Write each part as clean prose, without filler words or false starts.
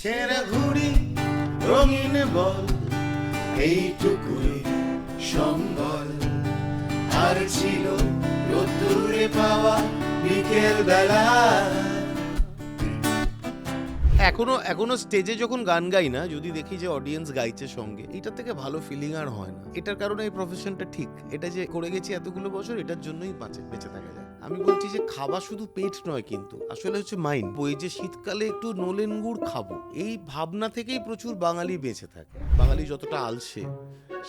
ছেঁড়া ঘুড়ি রঙিন বল এইটুকুই সম্বল, আর ছিল রোদ্দুরে পাওয়া বিকেল বেলা। এখনো স্টেজে যখন গান গাই না, যদি দেখি যে অডিয়েন্স গাইছে সঙ্গে, এটার থেকে ভালো ফিলিং আর হয় না। এটার কারণে এই প্রফেশনটা ঠিক, এটা যে করে গেছি এতগুলো বছর, এটার জন্যই বেঁচে থাকা যায়। আমি বলছি যে খাওয়া শুধু পেট নয়, কিন্তু আসলে হচ্ছে মাইন্ড। ওই যে শীতকালে একটু নলেন গুড় খাবো, এই ভাবনা থেকেই প্রচুর বাঙালি বেঁচে থাকে। বাঙালি যতটা আলসে,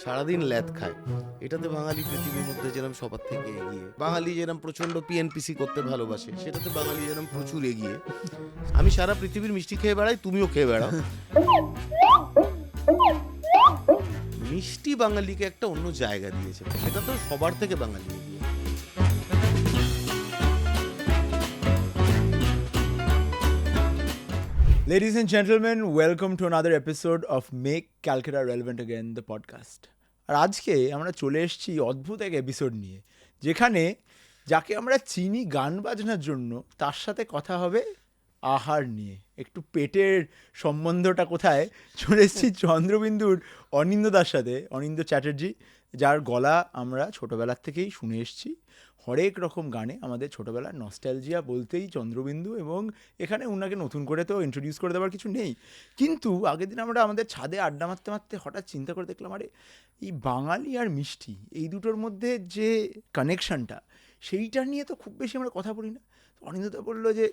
সারাদিন ল্যাদ খায়, এটাতে বাঙালি পৃথিবীর মধ্যে যেরকম সবার থেকে এগিয়ে। বাঙালি যেরকম প্রচন্ড পিএনপিসি করতে ভালোবাসে, সেটাতে বাঙালি যেরকম প্রচুর এগিয়ে। আমি সারা পৃথিবীর মিষ্টি খেয়ে বেড়াই, তুমিও খেয়ে বেড়াও। মিষ্টি বাঙালিকে একটা অন্য জায়গা দিয়েছে, সেটা তো সবার থেকে বাঙালি এগিয়ে। Ladies and gentlemen, welcome to another episode of Make Calcutta Relevant Again, the podcast. আর আজকে আমরা চলে এসেছি অদ্ভুত এক এপিসোড নিয়ে, যেখানে যাকে আমরা চিনি গান বাজনার জন্য, তার সাথে কথা হবে আহার নিয়ে। একটু পেটের সম্বন্ধটা কোথায়, চলে এসেছি চন্দ্রবিন্দুর অনিন্দ্যদার সাথে, অনিন্দ্য চ্যাটার্জি, যার গলা আমরা ছোটোবেলার থেকেই শুনে এসেছি হরেক রকম গানে। আমাদের ছোটোবেলার নস্টালজিয়া বলতেই চন্দ্রবিন্দু, এবং এখানে ওনাকে নতুন করে তো ইন্ট্রোডিউস করে দেওয়ার কিছু নেই। কিন্তু আগের দিন আমরা আমাদের ছাদে আড্ডা মারতে মারতে হঠাৎ চিন্তা করে দেখলাম, আরে এই বাঙালি আর মিষ্টি, এই দুটোর মধ্যে যে কানেকশানটা, সেইটা নিয়ে তো খুব বেশি আমরা কথা বলি না। অনিন্দ্যদা বললো যে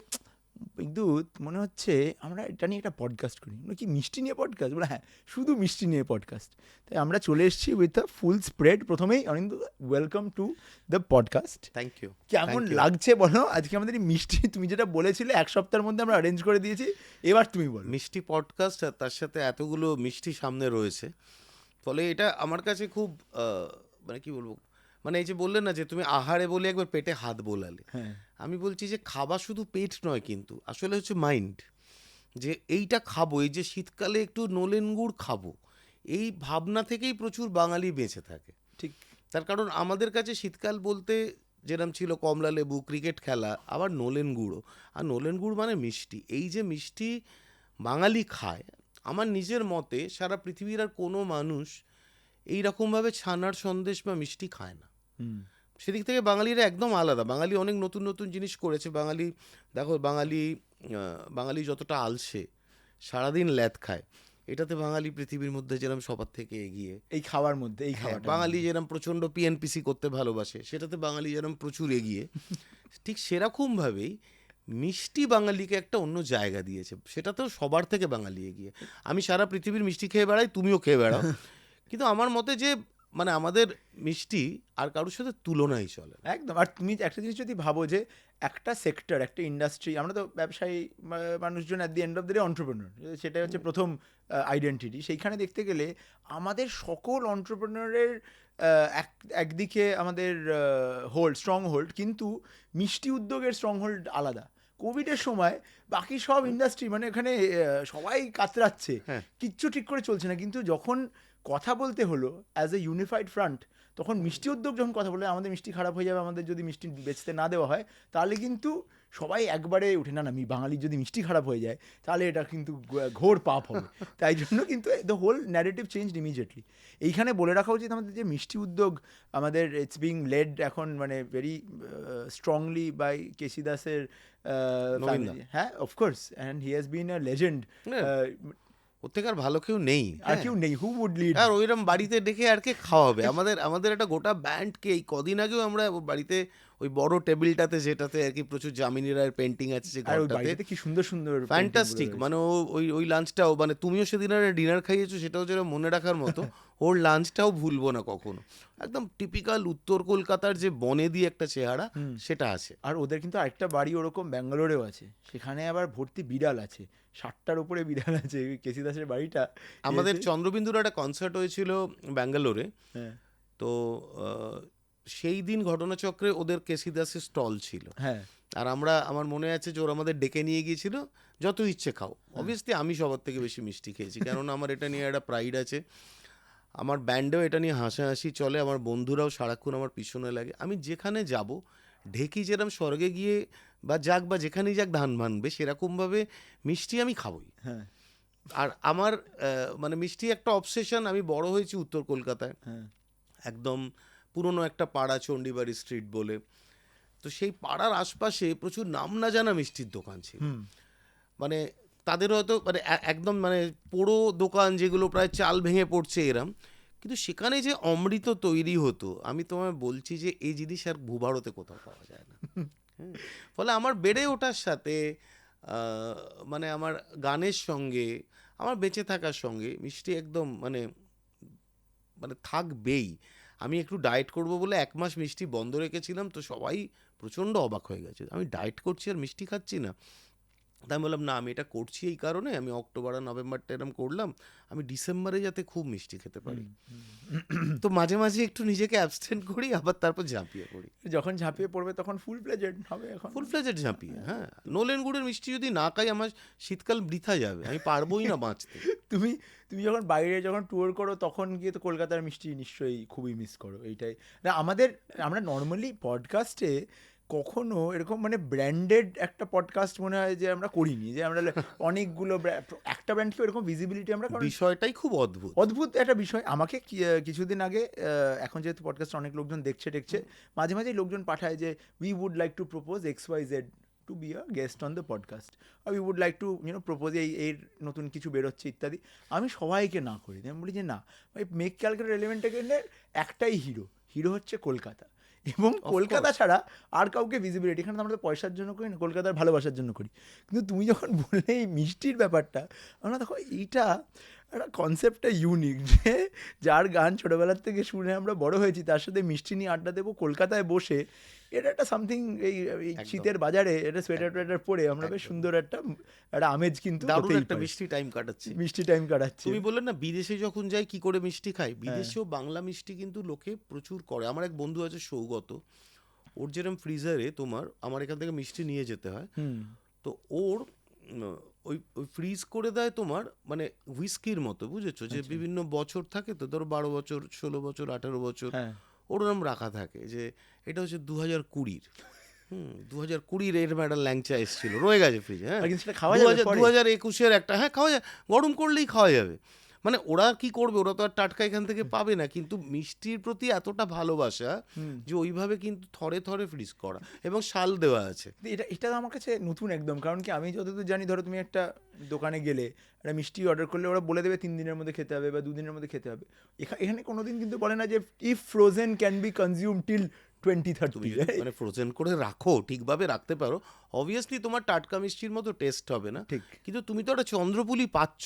বিদ্যুৎ, মনে হচ্ছে আমরা এটা নিয়ে একটা পডকাস্ট করি। কি মিষ্টি নিয়ে পডকাস্ট? বলে হ্যাঁ, শুধু মিষ্টি নিয়ে পডকাস্ট। তাই আমরা চলে এসেছি উইথ আ ফুল স্প্রেড। প্রথমেই Anindya, welcome to the podcast. Thank you. কেমন লাগছে বলো আজকে আমাদের এই মিষ্টি? তুমি যেটা বলেছিলে এক সপ্তাহের মধ্যে আমরা অ্যারেঞ্জ করে দিয়েছি, এবার তুমি বলো। মিষ্টি পডকাস্ট, আর তার সাথে এতগুলো মিষ্টি সামনে রয়েছে, ফলে এটা আমার কাছে খুব মানে কি বলবো, মানে এই যে বললে না যে তুমি আহারে বলে একবার পেটে হাত বোলালে, হ্যাঁ, আমি বলছি যে খাওয়া শুধু পেট নয়, কিন্তু আসলে হচ্ছে মাইন্ড। যে এইটা খাবো, এই যে শীতকালে একটু নলেন গুড় খাবো, এই ভাবনা থেকেই প্রচুর বাঙালি বেঁচে থাকে। ঠিক। তার কারণ আমাদের কাছে শীতকাল বলতে যেরকম ছিল কমলা লেবু, ক্রিকেট খেলা, আবার নলেন গুড়ও। আর নলেন গুড় মানে মিষ্টি। এই যে মিষ্টি বাঙালি খায়, আমার নিজের মতে সারা পৃথিবীর আর কোনো মানুষ এইরকমভাবে ছানার সন্দেশ বা মিষ্টি খায় না। সেদিক থেকে বাঙালিরা একদম আলাদা। বাঙালি অনেক নতুন নতুন জিনিস করেছে। বাঙালি দেখো, বাঙালি যতটা আলসে, সারাদিন ল্যাদ খায়, এটাতে বাঙালি পৃথিবীর মধ্যে যেরকম সবার থেকে এগিয়ে। এই খাওয়ার মধ্যে, এই খাওয়াটা বাঙালি যেরকম প্রচণ্ড পিএনপিসি করতে ভালোবাসে, সেটাতে বাঙালি যেরকম প্রচুর এগিয়ে, ঠিক সেরকমভাবেই মিষ্টি বাঙালিকে একটা অন্য জায়গা দিয়েছে, সেটা তো সবার থেকে বাঙালি এগিয়ে। আমি সারা পৃথিবীর মিষ্টি খেয়ে বেড়াই, তুমিও খেয়ে বেড়াও, কিন্তু আমার মতে যে মানে আমাদের মিষ্টি আর কারোর সাথে তুলনাই চলে না। একদম। আর তুমি একটা জিনিস যদি ভাবো যে একটা সেক্টর, একটা ইন্ডাস্ট্রি, আমরা তো ব্যবসায়ী মানুষজন, at the end of the day entrepreneur, সেটাই হচ্ছে প্রথম আইডেন্টিটি। সেইখানে দেখতে গেলে আমাদের সকল অন্টারপ্রেনারের একদিকে আমাদের স্ট্রং হোল্ড, কিন্তু মিষ্টি উদ্যোগের স্ট্রং হোল্ড আলাদা। কোভিডের সময় বাকি সব ইন্ডাস্ট্রি, মানে এখানে সবাই কাতরাচ্ছে, কিচ্ছু ঠিক করে চলছে না, কিন্তু যখন কথা বলতে হলো অ্যাজ এ ইউনিফাইড ফ্রন্ট, তখন মিষ্টি উদ্যোগ যখন কথা বলে আমাদের মিষ্টি খারাপ হয়ে যাবে, আমাদের যদি মিষ্টি বেচতে না দেওয়া হয়, তাহলে কিন্তু সবাই একবারে উঠে না, বাঙালির যদি মিষ্টি খারাপ হয়ে যায় তাহলে এটা কিন্তু ঘোর পাপ হবে। তাই জন্য কিন্তু the whole narrative changed immediately. এইখানে বলে রাখা উচিত আমাদের যে মিষ্টি উদ্যোগ, আমাদের ইটস বিং লেড এখন মানে ভেরি স্ট্রংলি বাই কেসি দাসের ফ্যামিলি। হ্যাঁ, of course, and he has been a legend. ওর থেকে আর ভালো কেউ নেই, আর কেউ নেই হু উড লিড। আর ওইরকম বাড়িতে ডেকে আর কে খাওয়াবে? আমাদের একটা গোটা ব্যান্ডকে এই কদিন আগেও আমরা বাড়িতে ওই বড় টেবিলটাতে, যেটাতে আর কি প্রচুর যামিনী রায়ের পেন্টিং আছে, যে ঘরটাতে কি সুন্দর সুন্দর ফ্যান্টাস্টিক, মানে ওই লাঞ্চটাও, মানে তুমিও সেদিন আর ডিনার খাইয়েছো, সেটাও যেটা মনে রাখার মতো। ওর লাঞ্চটাও ভুলবো না কখনো। একদম টিপিক্যাল উত্তর কলকাতার যে বনেদি একটা চেহারা, সেটা আছে। আর ওদের কিন্তু আরেকটা বাড়ি ওরকম ব্যাঙ্গালোরেও আছে, সেখানে আবার ভর্তি বিড়াল আছে, 60টার উপরে বিড়াল আছে। কেসি দাসের বাড়িটা, আমাদের চন্দ্রবিন্দুর একটা কনসার্ট হয়েছিল ব্যাঙ্গালোরে, তো সেই দিন ঘটনাচক্রে ওদের কেসি দাসের স্টল ছিল। হ্যাঁ, আর আমার মনে আছে যে ওরা আমাদের ডেকে নিয়ে গিয়েছিল, যত ইচ্ছে খাও। অবভিয়াসলি আমি সবার থেকে বেশি মিষ্টি খেয়েছি, কেননা আমার এটা নিয়ে একটা প্রাইড আছে। আমার ব্যান্ডেও এটা নিয়ে হাসাহাসি চলে, আমার বন্ধুরাও সারাক্ষণ আমার পিছনে লাগে। আমি যেখানে যাব, ঢেকি যেরকম স্বর্গে গিয়ে বা যেখানেই যাক ধান ভানবে, সেরকমভাবে মিষ্টি আমি খাবই। হ্যাঁ, আর আমার মানে মিষ্টি একটা অবসেশন। আমি বড় হয়েছি উত্তর কলকাতায়, হ্যাঁ একদম পুরনো একটা পাড়া চণ্ডীবাড়ি স্ট্রিট বলে। তো সেই পাড়ার আশপাশে প্রচুর নাম না জানা মিষ্টির দোকান ছিল। হুম মানে তাদের হয়তো মানে একদম মানে পোড়ো দোকান, যেগুলো প্রায় চাল ভেঙে পড়ছে এরম, কিন্তু সেখানে যে অমৃত তৈরি হতো, আমি তোমায় বলছি যে এই জিনিস আর ভূভারতে কোথাও পাওয়া যায় না। হ্যাঁ। ফলে আমার বেড়ে ওঠার সাথে মানে আমার গানের সঙ্গে, আমার বেঁচে থাকার সঙ্গে মিষ্টি একদম মানে মানে থাকবেই। আমি একটু ডায়েট করব বলে 1 মাস মিষ্টি বন্ধ রেখেছিলাম, তো সবাই প্রচণ্ড অবাক হয়ে গেছে, আমি ডায়েট করছি আর মিষ্টি খাচ্ছি না। তাই আমি বললাম না, আমি এটা করছি এই কারণে, আমি অক্টোবর আর নভেম্বরটা এরম করলাম, আমি ডিসেম্বরে যাতে খুব মিষ্টি খেতে পারি। তো মাঝে মাঝে একটু নিজেকে অ্যাবস্টেন্ট করি, আবার তারপর ঝাঁপিয়ে পড়ি। যখন ঝাঁপিয়ে পড়বে তখন ফুল প্লেজেড হবে এখন ফুল ফ্লেজেড ঝাঁপিয়ে, হ্যাঁ। নোলেন গুড়ের মিষ্টি যদি না খাই, আমার শীতকাল বৃথা যাবে, আমি পারবোই না বাঁচতে। তুমি তুমি যখন বাইরে যখন ট্যুর করো তখন গিয়ে তো কলকাতার মিষ্টি নিশ্চয়ই খুবই মিস করো। এইটাই না আমরা নর্মালি পডকাস্টে কখনো এরকম মানে ব্র্যান্ডেড একটা পডকাস্ট মনে হয় যে আমরা করিনি, যে আমরা অনেকগুলো একটা ব্র্যান্ডকে এরকম ভিজিবিলিটি আমরা বিষয়টাই খুব অদ্ভুত। অদ্ভুত একটা বিষয়। আমাকে কিছুদিন আগে এখন যেহেতু পডকাস্ট অনেক লোকজন দেখছে মাঝে মাঝেই লোকজন পাঠায় যে we would like to propose XYZ to be a guest on the podcast, আর we would like to propose এর নতুন কিছু বেরোচ্ছে ইত্যাদি। আমি সবাইকে না করি, আমি বলি যে না ভাই, মেক ক্যালকাটা রেলেভেন্টের একটাই হিরো হচ্ছে কলকাতা, এবং কলকাতা ছাড়া আর কাউকে ভিজিবিলিটি এখানে তো আমরা তো পয়সার জন্য করি না, কলকাতার ভালোবাসার জন্য করি। কিন্তু তুমি যখন বললে এই মিষ্টির ব্যাপারটা, আমরা দেখো এইটা একটা কনসেপ্টটা ইউনিক, যে যার গান ছোটোবেলার থেকে শুনে আমরা বড় হয়েছি, তার সাথে মিষ্টি নিয়ে আড্ডা দেবো কলকাতায় বসে, এটা একটা সামথিং। এই শীতের বাজারে এটা সোয়েটার টোয়েটার পরে আমরা বেশ সুন্দর একটা আমেজ কিন্তু দারুণ একটা মিষ্টি টাইম কাটাচ্ছি। মিষ্টি টাইম কাটাচ্ছি। তুমি বললে না বিদেশে যখন যাই কি করে মিষ্টি খাই, বিদেশেও বাংলা মিষ্টি কিন্তু লোকে প্রচুর করে। আমার এক বন্ধু আছে সৌগত, ওর যেরকম ফ্রিজারে তোমার আমার এখান থেকে মিষ্টি নিয়ে যেতে হয়, তো ওর ওই ওই ফ্রিজ করে দেয় তোমার মানে হুইস্কির মতো, বুঝেছো, যে বিভিন্ন বছর থাকে তো, ধরো 12 বছর 16 বছর 18 বছর ওরকম রাখা থাকে, যে এটা হচ্ছে 2020 2020 এরকম একটা ল্যাংচা এসেছিল, রয়ে গেছে ফ্রিজে। হ্যাঁ, 2021 একটা, হ্যাঁ খাওয়া যায়, গরম করলেই খাওয়া যাবে। মানে ওরা কি করবে, ওরা তো আর টাটকা এখান থেকে পাবে না, কিন্তু মিষ্টির প্রতি এতটা ভালোবাসা যে ওইভাবে কিন্তু থরে থরে ফ্রিজ করা এবং শাল দেওয়া আছে। এটা এটা আমার কাছে নতুন একদম, কারণ কি আমি যতদূর জানি, ধরো তুমি একটা দোকানে গেলে একটা মিষ্টি অর্ডার করলে ওরা বলে দেবে 3 দিনের মধ্যে খেতে হবে বা 2 দিনের মধ্যে খেতে হবে। এখানে কোনোদিন কিন্তু বলে না যে if frozen can be consume till 2030। মানে ফ্রোজেন করে রাখো, ঠিকভাবে রাখতে পারো, অবভিয়াসলি তোমার টাটকা মিষ্টির মতো টেস্ট হবে না, ঠিক। কিন্তু তুমি তো একটা চন্দ্রপুলি পাচ্ছ,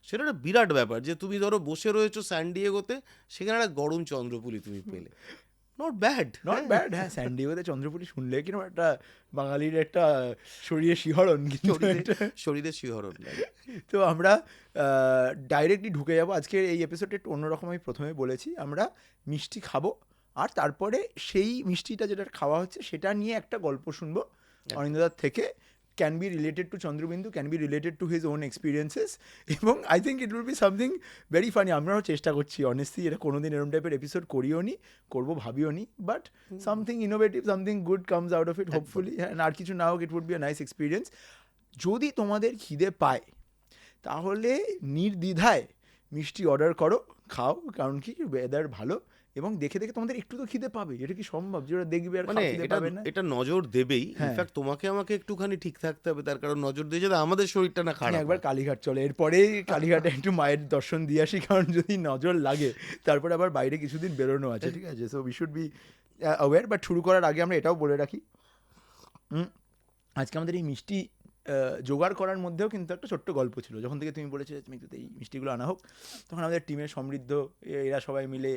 সেটা একটা বিরাট ব্যাপার, যে তুমি ধরো বসে রয়েছো স্যান ডিয়েগোতে, সেখানে একটা গরম চন্দ্রপুলি তুমি পেলে, নট ব্যাড। হ্যাঁ, স্যান ডিয়েগোতে চন্দ্রপুলি শুনলে কিরকম একটা বাঙালির একটা শরীরে শিহরণ, শরীরে শিহরণ। তো আমরা ডাইরেক্টলি ঢুকে যাবো আজকের এই এপিসোডে। একটু অন্যরকম আমি প্রথমে বলেছি, আমরা মিষ্টি খাবো, আর তারপরে সেই মিষ্টিটা যেটা খাওয়া হচ্ছে সেটা নিয়ে একটা গল্প শুনবো অরিন্দদার থেকে। Can be related to Chandrabindoo, can be related to his own experiences, এবং I think it will be something very funny. আমরাও চেষ্টা করছি অনেস্টলি, এটা কোনোদিন এরকম টাইপের এপিসোড করিও নি, করবো ভাবিও নি, but something innovative, something good comes out of it hopefully. আর কিছু না হোক, it would be a nice experience. যদি তোমাদের খিদে পায় তাহলে নির্দ্বিধায় মিষ্টি অর্ডার করো, খাও, কারণ কি ওয়েদার ভালো, এবং দেখে দেখে তোমাদের একটু তো খিদে পাবে। এটা কি সম্ভব যে ওরা দেখবে আর খিদে পাবে না? এটা নজর দেবেই। ইনফ্যাক্ট তোমাকে আমাকে একটুখানি ঠিক থাকতে হবে, তার কারণ নজর দিয়ে যাতে আমাদের শরীরটা না খারাপ। একবার কালীঘাট চলে, এরপরে কালীঘাটে একটু মায়ের দর্শন দিয়ে আসি, কারণ যদি নজর লাগে তারপরে আবার বাইরে কিছুদিন বেরোনো আছে, ঠিক আছে? So we should be aware. But শুরু করার আগে আমরা এটাও বলে রাখি, আজকে আমাদের এই মিষ্টি জোগাড় করার মধ্যেও কিন্তু একটা ছোট্ট গল্প ছিল। যখন থেকে তুমি বলেছিলে তুমি এই মিষ্টিগুলো আনা হোক, তখন আমাদের টিমের সমৃদ্ধ এরা সবাই মিলে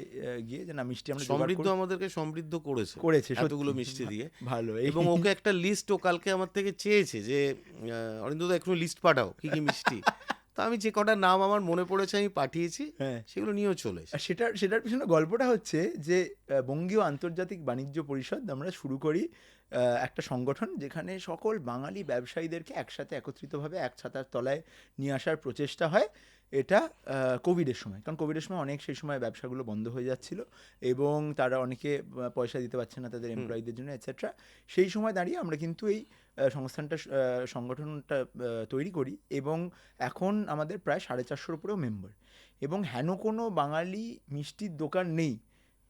গিয়ে যে না মিষ্টি আমরা সমৃদ্ধ আমাদেরকে সমৃদ্ধ করেছে এতগুলো মিষ্টি দিয়ে, ভালো। এবং ওকে একটা লিস্ট ও কালকে আমার থেকে চেয়েছে যে অরিন্দদা একটু লিস্ট পাঠাও কি কি মিষ্টি। তো আমি যে কটা নাম আমার মনে পড়েছে আমি পাঠিয়েছি, সেগুলো নিয়েও চলে এসেছি। সেটার পিছনে গল্পটা হচ্ছে যে বঙ্গীয় আন্তর্জাতিক বাণিজ্য পরিষদ আমরা শুরু করি, একটা সংগঠন যেখানে সকল বাঙালি ব্যবসায়ীদেরকে একসাথে একত্রিতভাবে এক ছাতার তলায় নিয়ে আসার প্রচেষ্টা হয়, এটা কোভিডের সময়, কারণ কোভিডের সময় অনেক সেই সময় ব্যবসাগুলো বন্ধ হয়ে যাচ্ছিল এবং তারা অনেকে পয়সা দিতে পারছে না তাদের এমপ্লয়ীদের জন্য এটসেট্রা। সেই সময় দাঁড়িয়ে আমরা কিন্তু এই সংগঠনটা তৈরি করি এবং এখন আমাদের প্রায় 450-র উপরেও মেম্বার, এবং হেন কোনো বাঙালি মিষ্টির দোকান নেই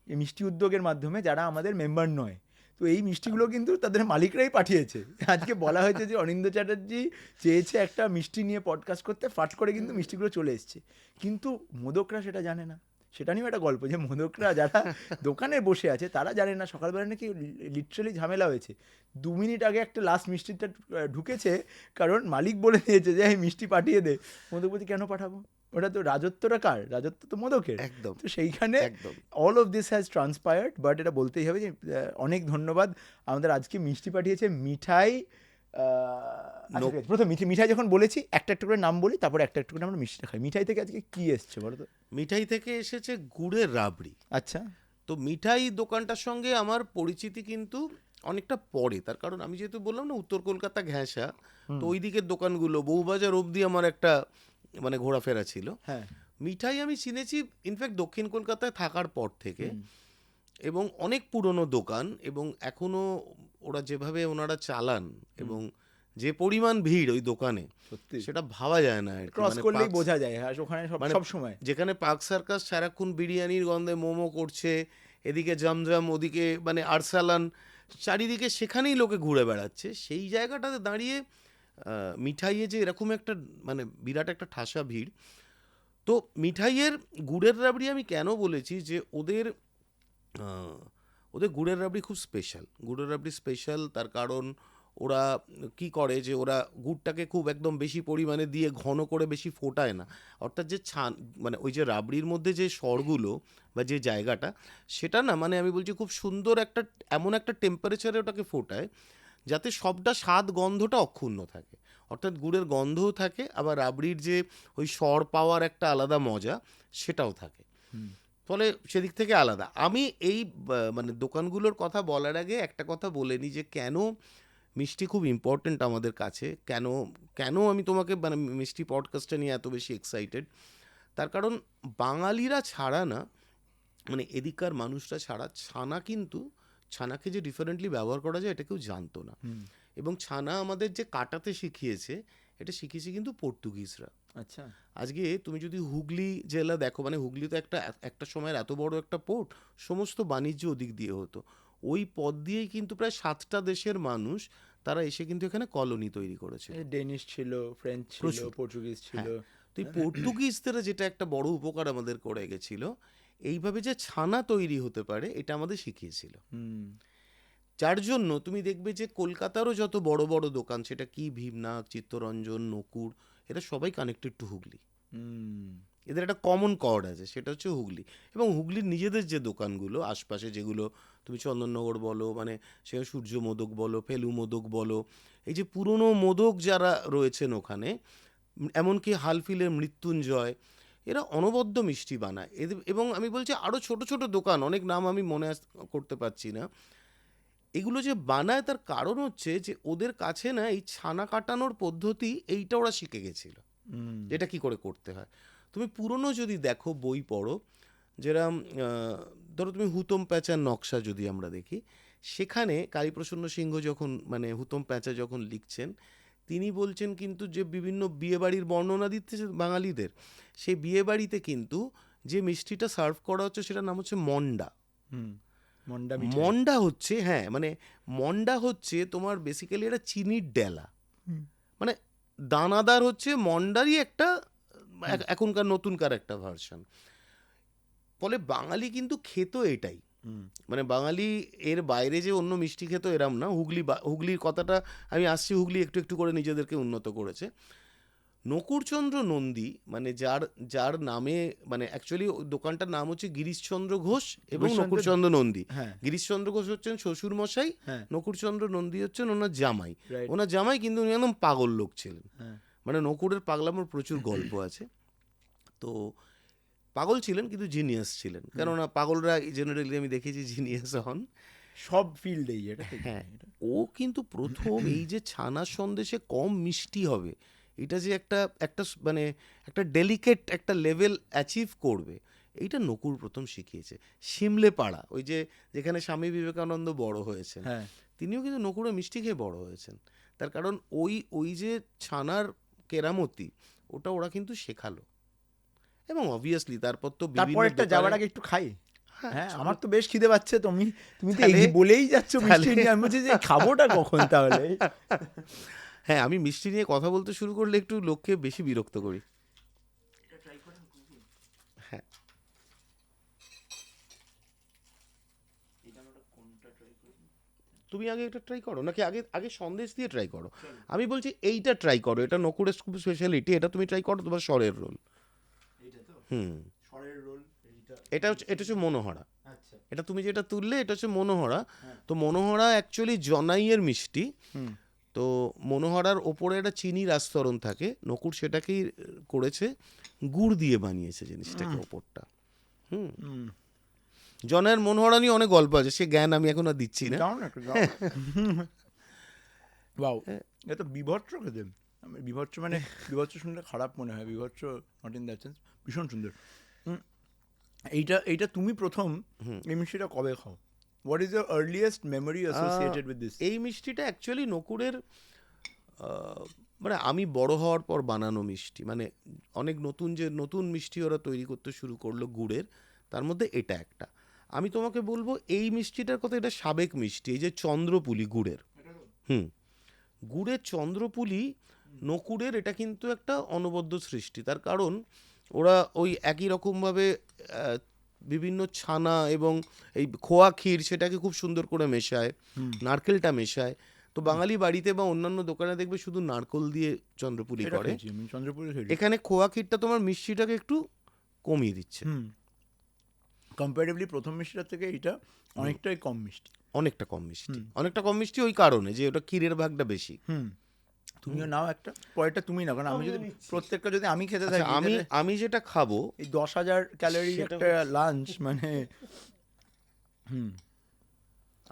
এই মিষ্টি উদ্যোগের মাধ্যমে যারা আমাদের মেম্বার নয়। তো এই মিষ্টিগুলো কিন্তু তাদের মালিকরাই পাঠিয়েছে। আজকে বলা হয়েছে যে অনিন্দ্য চ্যাটার্জি চেয়েছে একটা মিষ্টি নিয়ে পডকাস্ট করতে, ফাট করে কিন্তু মিষ্টিগুলো চলে এসছে, কিন্তু মোদকরা সেটা জানে না। সেটা নিয়েও একটা গল্প যে মোদকরা যারা দোকানে বসে আছে তারা জানে না সকালবেলা নাকি লিটারালি ঝামেলা হয়েছে, 2 মিনিট আগে একটা লাস্ট মিষ্টিটা ঢুকেছে কারণ মালিক বলে দিয়েছে যে এই মিষ্টি পাঠিয়ে দে। মোদক বলছে কেন পাঠাবো, ওটা তো রাজত্বটা কার, রাজত্ব তো মোদকের। একদম তো সেইখানে একদম all of this has transpired, but এটা বলতেই হবে যে অনেক ধন্যবাদ। আমাদের আজকে মিষ্টি পাঠিয়েছে মিঠাই। প্রথম মিঠাই যখন বলেছি একটা একটা করে নাম বলি, তারপরে একটা একটা করে আমরা মিষ্টিটা খাই। মিঠাই থেকে আজকে কি এসছে বলো তো? মিঠাই থেকে এসেছে গুড়ের রাবড়ি। আচ্ছা, তো মিঠাই দোকানটার সঙ্গে আমার পরিচিতি কিন্তু অনেকটা পরে, তার কারণ আমি যেহেতু বললাম না উত্তর কলকাতা ঘেঁষা, তো ওই দিকের দোকানগুলো বউবাজার অবধি আমার একটা মানে ঘোরাফেরা ছিল। হ্যাঁ, মিঠাই আমি চিনেছি ইনফ্যাক্ট দক্ষিণ কলকাতায় থাকার পর থেকে, এবং অনেক পুরনো দোকান, এবং এখনো ওরা যেভাবে ওনারা চালান এবং যে পরিমাণ ভিড় ওই দোকানে, সত্যি সেটা ভাবা যায় না আর কি। ক্রস মানে করলেই পার্ক- বোঝা যায় ওখানে মানে সব সময়। যেখানে পার্ক সার্কাস সারাক্ষণ বিরিয়ানির গন্ধে মোমো করছে, এদিকে জমজম, ওদিকে মানে আরসালান, চারিদিকে সেখানেই লোকে ঘুরে বেড়াচ্ছে, সেই জায়গাটাতে দাঁড়িয়ে মিঠাইয়ে যে এরকম একটা মানে বিরাট একটা ঠাসা ভিড়। তো মিঠাইয়ের গুড়ের রাবড়ি আমি কেন বলেছি যে ওদের ওদের গুড়ের রাবড়ি খুব স্পেশাল। গুড়ের রাবড়ি স্পেশাল তার কারণ ওরা কি করে যে ওরা গুড়টাকে খুব একদম বেশি পরিমাণে দিয়ে ঘন করে বেশি ফোটায় না, অর্থাৎ যে ছান মানে ওই যে রাবড়ির মধ্যে যে স্বরগুলো বা যে জায়গাটা, সেটা না মানে আমি বলছি খুব সুন্দর একটা এমন একটা টেম্পারেচারে ওটাকে ফোটায় যাতে সবটা স্বাদ গন্ধটা অক্ষুণ্ণ থাকে, অর্থাৎ গুড়ের গন্ধও থাকে আবার রাবড়ির যে ওই স্বর পাওয়ার একটা আলাদা মজা সেটাও থাকে, ফলে সেদিক থেকে আলাদা। আমি এই মানে দোকানগুলোর কথা বলার আগে একটা কথা বলে নিই যে কেন মিষ্টি খুব ইম্পর্ট্যান্ট আমাদের কাছে, কেন কেন আমি তোমাকে মানে মিষ্টি পডকাস্টটা নিয়ে এত বেশি এক্সাইটেড। তার কারণ বাঙালিরা ছাড়া না, মানে এদিককার মানুষরা ছাড়া ছানাকে যে ডিফারেন্টলি ব্যবহার করা যায় এটা কেউ জানতো না, এবং ছানা আমাদের যে কাটাতে শিখিয়েছে এটা শিখিয়েছে কিন্তু পর্তুগিজরা। আচ্ছা, আজকে তুমি যদি হুগলি জেলা দেখো, মানে হুগলি তো একটা সময়ের এত বড় একটা পোর্ট, সমস্ত বাণিজ্য ওদিক দিয়ে হতো, ওই পথ দিয়েই কিন্তু প্রায় 7টা দেশের মানুষ তারা এসে কিন্তু এখানে কলোনি তৈরি করেছে। ডেনিশ ছিল, ফ্রেঞ্চ ছিল, প্রচুর। পর্তুগিজ ছিল। তো এই পর্তুগিজরা যেটা একটা বড় উপকার আমাদের করে গেছিল, এইভাবে যে ছানা তৈরি হতে পারে এটা আমাদের শিখিয়েছিল। যার জন্য তুমি দেখবে যে কলকাতারও যত বড় বড় দোকান, সেটা কি ভীমনাগ, চিত্তরঞ্জন, নকুড়, এরা সবাই কানেক্টেড টু হুগলি। এদের একটা কমন কর্ড আছে, সেটা হচ্ছে হুগলি। এবং হুগলির নিজেদের যে দোকানগুলো আশপাশে, যেগুলো তুমি চন্দননগর বলো, মানে সেখানে সূর্য মোদক বলো, ফেলু মোদক বলো, এই যে পুরনো মোদক যারা রয়েছেন ওখানে, এমনকি হালফিলের মৃত্যুঞ্জয়, এরা অনবদ্য মিষ্টি বানায়। এবং আমি বলছি আরও ছোট ছোট দোকান, অনেক নাম আমি মনে করতে পারছি না, এগুলো যে বানায় তার কারণ হচ্ছে যে ওদের কাছে না এই ছানা কাটানোর পদ্ধতি এইটা ওরা শিখে গেছিল, এটা কি করে করতে হয়। তুমি পুরনো যদি দেখো বই পড়ো, যেরকম ধরো তুমি হুতম প্যাঁচার নকশা যদি আমরা দেখি, সেখানে কালীপ্রসন্ন সিংহ যখন মানে হুতম প্যাঁচা যখন লিখছেন, তিনি বলছেন কিন্তু যে বিভিন্ন বিয়েবাড়ির বর্ণনা দিচ্ছে বাঙালিদের, সেই বিয়েবাড়িতে কিন্তু যে মিষ্টিটা সার্ভ করা হচ্ছে সেটার নাম হচ্ছে মন্ডা। মন্ডা হচ্ছে, হ্যাঁ মানে মন্ডা হচ্ছে তোমার বেসিক্যালি এটা চিনির ডেলা, মানে দানাদার হচ্ছে মন্ডারই একটা এখনকার নতুনকার একটা ভার্সন। ফলে বাঙালি কিন্তু খেত এটাই, মানে বাঙালি এর বাইরে যে অন্য মিষ্টি খেত এরম না। হুগলির কথাটা আমি আসছি, হুগলি একটু একটু করে নিজেদেরকে উন্নত করেছে। নকুড়চন্দ্র নন্দী মানে যার নামে মানে অ্যাকচুয়ালি দোকানটার নাম হচ্ছে গিরিশচন্দ্র ঘোষ এবং নকুড়চন্দ্র নন্দী। গিরিশচন্দ্র ঘোষ হচ্ছেন শ্বশুর মশাই, নকুড়চন্দ্র নন্দী হচ্ছেন ওনার জামাই। ওনার জামাই কিন্তু উনি একদম পাগল লোক ছিলেন, মানে নকুড়ের পাগলামোর প্রচুর গল্প আছে। তো পাগল ছিলেন কিন্তু জিনিয়াস ছিলেন, কেননা পাগলরা জেনারেলি আমি দেখেছি জিনিয়াস হন সব ফিল্ডেই। হ্যাঁ, ও কিন্তু প্রথম এই যে ছানার সন্দেশে কম মিষ্টি হবে এটা যে একটা একটা মানে একটা ডেলিকেট একটা লেভেল অ্যাচিভ করবে, এইটা নকুর প্রথম শিখিয়েছে। শিমলে পাড়া, ওই যে যেখানে স্বামী বিবেকানন্দ বড় হয়েছেন, হ্যাঁ, তিনিও কিন্তু নকুড়ে মিষ্টি খেয়ে বড় হয়েছেন। তার কারণ ওই ওই যে ছানার কেরামতি, ওটা ওরা কিন্তু শেখালো। এবং অবভিয়াসলি তারপর তো বিভিন্ন তারপরেরটা দোকানে- যাওয়ার আগে একটু খাই। হ্যাঁ, হ্যাঁ, চলো। আমার তো বেশ খিদে পাচ্ছে। তুমি তুমি তো তাহলে- এই বলেই যাচ্ছ মিষ্টি তাহলে- নিয়ে, আমি বলছি যে খাবোটা কখন তাহলে। হ্যাঁ, আমি মিষ্টি নিয়ে কথা বলতে শুরু করলে একটু লোককে বেশি বিরক্ত করি। হ্যাঁ, তুমি আগে এটা ট্রাই করো, নাকি আগে আগে সন্দেশ দিয়ে ট্রাই করো? আমি বলছি এইটা ট্রাই করো, এটা নকুড়ের খুব স্পেশালিটি, এটা তুমি ট্রাই করো, তোমার স্বরের রোল। হুম, এটা হচ্ছে মনোহরা। আচ্ছা, এটা তুমি যেটা তুললে এটা হচ্ছে মনোহরা। হ্যাঁ। তো মনোহরা অ্যাকচুয়ালি জনাইয়ের মিষ্টি। হুম, তো মনোহরার ওপরে একটা চিনির আস্তরণ থাকে, নকুড় সেটাকেই করেছে, গুড় দিয়ে বানিয়েছে জিনিসটাকে ওপরটা। হুম, হুম। জনাইয়ের মনোহরা নিয়ে অনেক গল্প আছে, সে জ্ঞান আমি এখন আর দিচ্ছি না। দাও না একটু, দাও। বাও, এটা বিভৎস খেতে। আমি বিভৎস মানে বিভৎস শুনলে খারাপ মনে হয়, বিভৎস নট ইন দ্যাট সেন্স, ভীষণ সুন্দর। এইটা তুমি প্রথম এই মিষ্টিটা কবে খাও? What is your earliest memory associated with this? এই মিষ্টিটা অ্যাকচুয়ালি নকুড়ের মানে আমি বড় হওয়ার পর বানানো মিষ্টি, মানে অনেক নতুন মিষ্টি ওরা তৈরি করতে শুরু করলো গুড়ের, তার মধ্যে এটা একটা। আমি তোমাকে বলবো এই মিষ্টিটার কথা, এটা সাবেক মিষ্টি, এই যে চন্দ্রপুলি গুড়ের। গুড়ের চন্দ্রপুলি নকুড়ের, এটা কিন্তু একটা অনবদ্য সৃষ্টি। তার কারণ ওরা ওই একই রকমভাবে বিভিন্ন ছানা এবং এই খোয়া ক্ষীর সেটাকে খুব সুন্দর করে মেশায়, নারকেলটা মেশায়। তো বাঙালি বাড়িতে বা অন্যান্য দোকানে দেখবে শুধু নারকেল দিয়ে চন্দ্রপুলি করে, চন্দ্রপুরি এখানে খোয়া ক্ষীরটা তোমার মিষ্টিটাকে একটু কমিয়ে দিচ্ছে। কম্পারেটিভলি প্রথম মিষ্টিটার থেকে এটা অনেকটাই কম মিষ্টি। অনেকটা কম মিষ্টি ওই কারণে যে ওটা ক্ষীরের ভাগটা বেশি। তুমিও নাও একটা, পরেরটা তুমি নাও, কারণ আমি যদি প্রত্যেকটা যদি আমি খেতে আচ্ছা, থাকি আমি যেটা খাবো, এই 10,000 ক্যালোরি সেটা একটা লাঞ্চ মানে।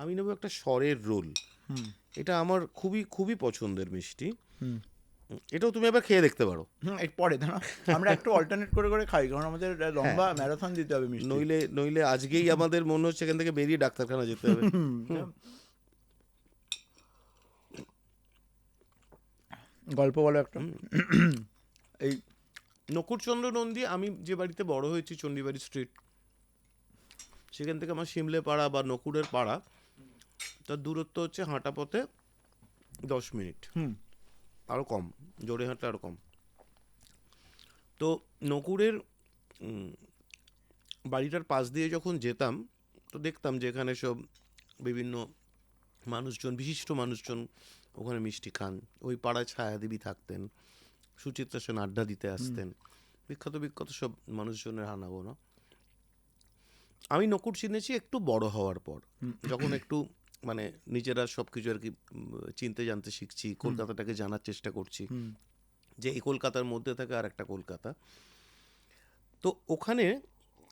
আমি নেবো একটা স্বরের রোল। এটা আমার খুবই খুবই পছন্দের মিষ্টি। এটাও তুমি আবার খেয়ে দেখতে পারো। এর পরে দাঁড়া, আমরা একটু অল্টারনেট করে করে খাই, কারণ আমাদের লম্বা ম্যারাথন দিতে হবে মিষ্টি। নইলে আজকেই আমাদের মনে হচ্ছে এখান থেকে বেরিয়ে ডাক্তারখানা যেতে হবে। গল্প বলো একটা। এই নকুড়চন্দ্র নন্দী, আমি যে বাড়িতে বড় হয়েছি চণ্ডীবাড়ি স্ট্রিট, সেখান থেকে আমার শিমলে পাড়া বা নকুড়ের পাড়া, তার দূরত্ব হচ্ছে হাঁটা পথে 10 মিনিট, আরও কম, জোরে হাঁটলে আরও কম। তো নকুড়ের বাড়িটার পাশ দিয়ে যখন যেতাম, তো দেখতাম যে এখানে সব বিভিন্ন মানুষজন, বিশিষ্ট মানুষজন ওখানে মিষ্টি খান। ওই পাড়ায় ছায়াদেবী থাকতেন, সুচিত্রা সেন আড্ডা দিতে আসতেন, বিখ্যাত সব মানুষজনের আনাগোনা। আমি নকুড় চিনেছি একটু বড় হওয়ার পর, যখন একটু মানে নিজেরা সব কিছু আর কি চিনতে জানতে শিখছি, কলকাতাটাকে জানার চেষ্টা করছি, যে এই কলকাতার মধ্যে থাকে আর একটা কলকাতা। তো ওখানে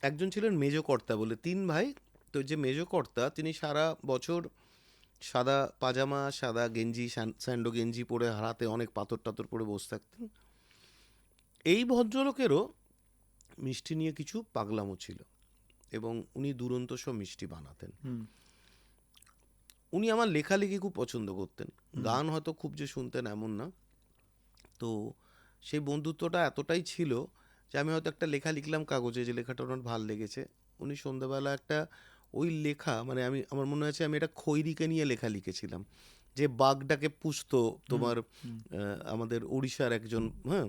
একজন ছিলেন মেজকর্তা বলে, 3 ভাই। তো যে মেজকর্তা, তিনি সারা বছর সাদা পাজামা, সাদা গেঞ্জি, স্যান্ডো গেঞ্জি পরে, হারাতে অনেক পাথর টাথর পরে বসে থাকতেন। এই ভদ্রলোকেরও মিষ্টি নিয়ে কিছু পাগলামো ছিল, এবং উনি দুরন্ত সব মিষ্টি বানাতেন। উনি আমার লেখালেখি খুব পছন্দ করতেন, গান হয়তো খুব যে শুনতেন এমন না। তো সেই বন্ধুত্বটা এতটাই ছিল যে আমি হয়তো একটা লেখা লিখলাম কাগজে, যে লেখাটা ওনার ভালো লেগেছে, উনি সন্ধ্যাবেলা একটা ওই লেখা, মানে আমার মনে আছে আমি এটা খৈরিকে নিয়ে লেখা লিখেছিলাম, যে বাঘটাকে পুষতো তোমার আমাদের উড়িষ্যার একজন, হ্যাঁ।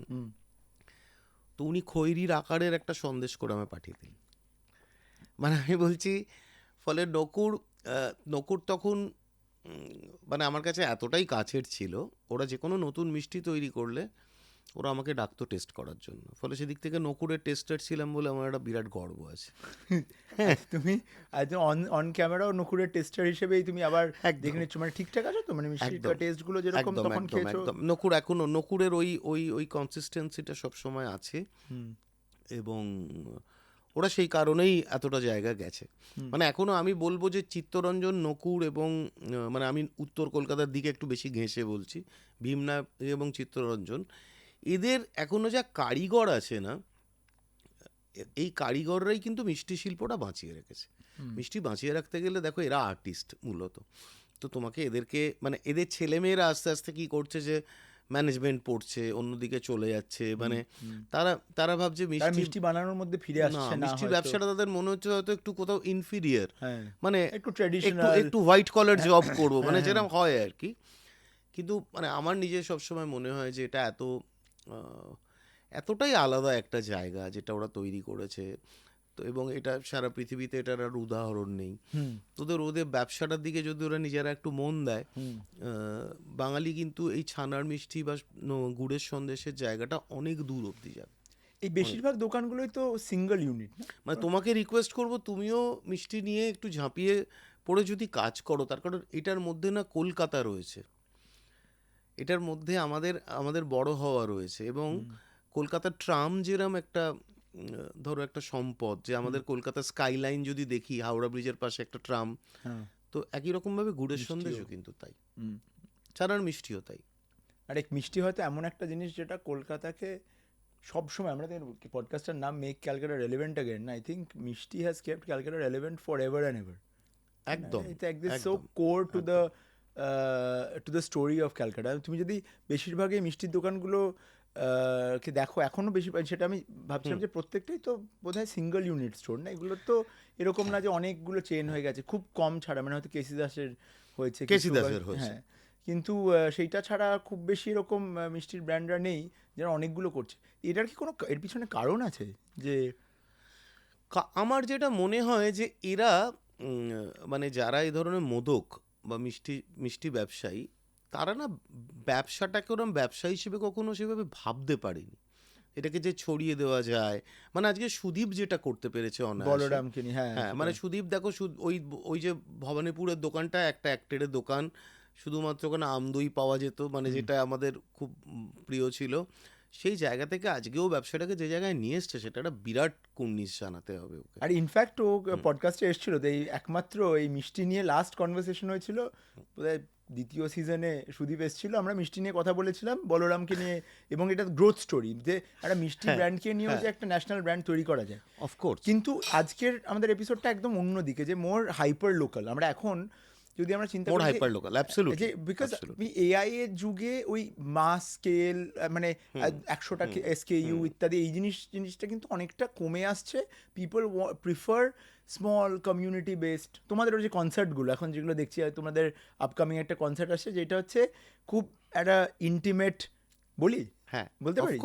তো উনি খৈরির আকারের একটা সন্দেশ করে আমায় পাঠিয়ে দিলেন। মানে আমি বলছি, ফলে নকুড় তখন মানে আমার কাছে এতটাই কাছের ছিল, ওরা যে কোনো নতুন মিষ্টি তৈরি করলে ওরা আমাকে ডাকতো টেস্ট করার জন্য। ফলে সেদিক থেকে নকুড়ের টেস্টার ছিলাম বলে আমার একটা বিরাট গর্ব আছে। তুমি অন ক্যামেরাও নকুড়ের টেস্টার হিসেবেই তুমি আবার দেখে নিচ্ছ, মানে ঠিকঠাক আছে তো, মানে মিষ্টির টেস্টগুলো যেরকম তখন খেয়েছো। নকুড় এখনো, নকুড়ের ওই কনসিস্টেন্সিটা সবসময় আছে, এবং ওরা সেই কারণেই এতটা জায়গা গেছে। মানে এখনো আমি বলবো যে চিত্তরঞ্জন, নকুড় এবং মানে আমি উত্তর কলকাতার দিকে একটু বেশি ঘেঁষে বলছি, ভীমনা এবং চিত্তরঞ্জন, এদের এখনো যা কারিগর আছে না, এই কারিগররাই কিন্তু মিষ্টি শিল্পটা বাঁচিয়ে রেখেছে। মিষ্টি বাঁচিয়ে রাখতে গেলে দেখো এরা আর্টিস্ট মূলত, তো তোমাকে এদেরকে মানে এদের ছেলেমেয়েরা আস্তে আস্তে কি করছে যে ম্যানেজমেন্ট পড়ছে, অন্যদিকে চলে যাচ্ছে, মানে তারা তারা ভাবছে তারা মিষ্টি মিষ্টি বানানোর মধ্যে ফিরে না, আসছে না, মিষ্টির হয়তো। ব্যবসাটা তাদের মনে হচ্ছে হয়তো একটু কোথাও ইনফিরিয়ার, হ্যাঁ, মানে একটু একটু ট্র্যাডিশনাল। একটু হোয়াইট কলার জব করবো, মানে হ্যাঁ, যেরকম হয় আর কি। কিন্তু মানে আমার নিজের সবসময় মনে হয় যে এটা এতটাই আলাদা একটা জায়গা যেটা ওরা তৈরি করেছে, তো এবং এটা সারা পৃথিবীতে এটার আর উদাহরণ নেই। ওদের ব্যবসাটার দিকে যদি ওরা নিজেরা একটু মন দেয়, বাঙালি কিন্তু এই ছানার মিষ্টি বা গুড়ের সন্দেশের জায়গাটা অনেক দূর অবধি যাবে। এই বেশিরভাগ দোকানগুলোই তো সিঙ্গেল ইউনিট, মানে তোমাকে রিকোয়েস্ট করব তুমিও মিষ্টি নিয়ে একটু ঝাঁপিয়ে পড়ে যদি কাজ করো, তার কারণ এটার মধ্যে না কলকাতা রয়েছে, এটার মধ্যে আমাদের আমাদের বড় হওয়া রয়েছে, এবং কলকাতার ট্রাম যেরম একটা ধরো একটা সম্পদ, যে আমাদের কলকাতার স্কাইলাইন যদি দেখি, হাওড়া ব্রিজের পাশে একটা ট্রাম, তো একই রকমভাবে গুড়ের সন্দেশও কিন্তু তাই, ছানার মিষ্টিও তাই। আর এক মিষ্টি হয়তো এমন একটা জিনিস যেটা কলকাতাকে সবসময়, আমরা পডকাস্টের নাম make Calcutta relevant again, I think mishti has kept Calcutta relevant for ever and ever. একদম It's like this so core to the story of Calcutta. তুমি যদি বেশিরভাগই মিষ্টির দোকানগুলো কে দেখো এখনো বেশি, সেটা আমি ভাবছিলাম যে প্রত্যেকটাই তো বোধহয় সিঙ্গেল ইউনিট স্টোর না, এগুলো তো এরকম না যে অনেকগুলো চেন হয়ে গেছে, খুব কম ছাড়া, মানে হয়তো কেসি দাসের হয়েছে, হ্যাঁ, কিন্তু সেইটা ছাড়া খুব বেশি এরকম মিষ্টির ব্র্যান্ডরা নেই যারা অনেকগুলো করছে। এটার কি কোনো এর পিছনে কারণ আছে? যে আমার যেটা মনে হয় যে এরা মানে যারা এই ধরনের মোদক বা মিষ্টি মিষ্টি ব্যবসায়ী, তারা না ব্যবসাটাকে ওরকম ব্যবসা হিসেবে কখনো সেভাবে ভাবতে পারেনি, এটাকে যে ছড়িয়ে দেওয়া যায়। মানে আজকে সুদীপ যেটা করতে পেরেছে বলরামকে নিয়ে, হ্যাঁ, মানে সুদীপ দেখো ওই ওই যে ভবানীপুরের দোকানটা একটা অ্যাক্টের দোকান, শুধুমাত্র ওখানে আমদই পাওয়া যেত, মানে যেটা আমাদের খুব প্রিয় ছিল, সেই জায়গা থেকে আজকেও ব্যবসাটাকে যে জায়গায় নিয়ে এসছে সেটা একটা বিরাট কুর্নিশ জানাতে হবে ওকে। আর ইনফ্যাক্ট ও পডকাস্টে এসেছিল, তো এই একমাত্র এই মিষ্টি নিয়ে লাস্ট কনভারসেশন হয়েছিল বোধহয় দ্বিতীয় সিজনে, সুদীপ এসেছিল, আমরা মিষ্টি নিয়ে কথা বলেছিলাম, বলরামকে নিয়ে, এবং এটা গ্রোথ স্টোরি যে একটা মিষ্টি ব্র্যান্ডকে নিয়েও যে একটা ন্যাশনাল ব্র্যান্ড তৈরি করা যায়। অফকোর্স। কিন্তু আজকের আমাদের এপিসোডটা একদম অন্যদিকে, যে মোর হাইপার লোকাল। আমরা এখন যদি আমরা চিন্তা করি হাইপার লোকাল, অ্যাবসলিউটলি, যে বিকজ এআই এর যুগে ওই মাস স্কেল, মানে 100টা SKU ইত্যাদি, এই জিনিসটা কিন্তু অনেকটা কমে আসছে। People prefer small community based. তোমাদের ওই যে কনসার্টগুলো এখন যেগুলো দেখছি, তোমাদের আপকামিং একটা কনসার্ট আসছে যেটা হচ্ছে খুব একটা ইন্টিমেট, বলি হ্যাঁ বলতে পারি,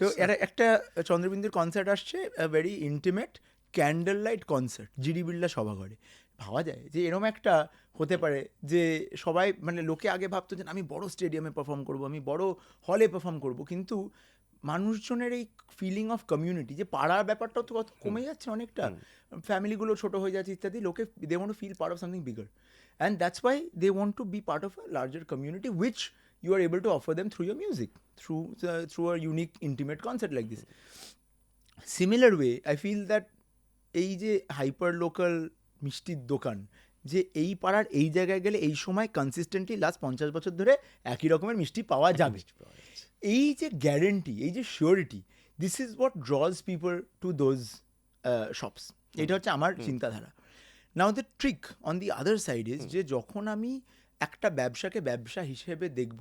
তো একটা চন্দ্রবিন্দুর কনসার্ট আসছে, very intimate candle light concert GD Birla সভাঘরে। ভাবা যায় যে এরকম একটা হতে পারে যে সবাই, মানে লোকে আগে ভাবতো যে আমি বড় স্টেডিয়ামে পারফর্ম করব, আমি বড় হলে পারফর্ম করব, কিন্তু মানুষজনের এই ফিলিং অফ কমিউনিটি, যে পাড়ার ব্যাপারটাও তো কত কমে যাচ্ছে অনেকটা, ফ্যামিলিগুলো ছোট হয়ে যাচ্ছে ইত্যাদি, লোকে they want to feel part of something bigger, and that's why they want to be part of a larger community which you are able to offer them through your music, through a unique intimate concert like this. Similar way, I feel that এই যে hyper local মিষ্টির দোকান, যে এই পাড়ার এই জায়গায় গেলে এই সময় কনসিস্টেন্টলি লাস্ট 50 বছর ধরে একই রকমের মিষ্টি পাওয়া যাবে, এই যে গ্যারেন্টি, এই যে surety, this is what draws people to those shops. এটা হচ্ছে আমার চিন্তাধারা। Now the trick on the other side is যে যখন আমি একটা ব্যবসাকে ব্যবসা হিসেবে দেখব,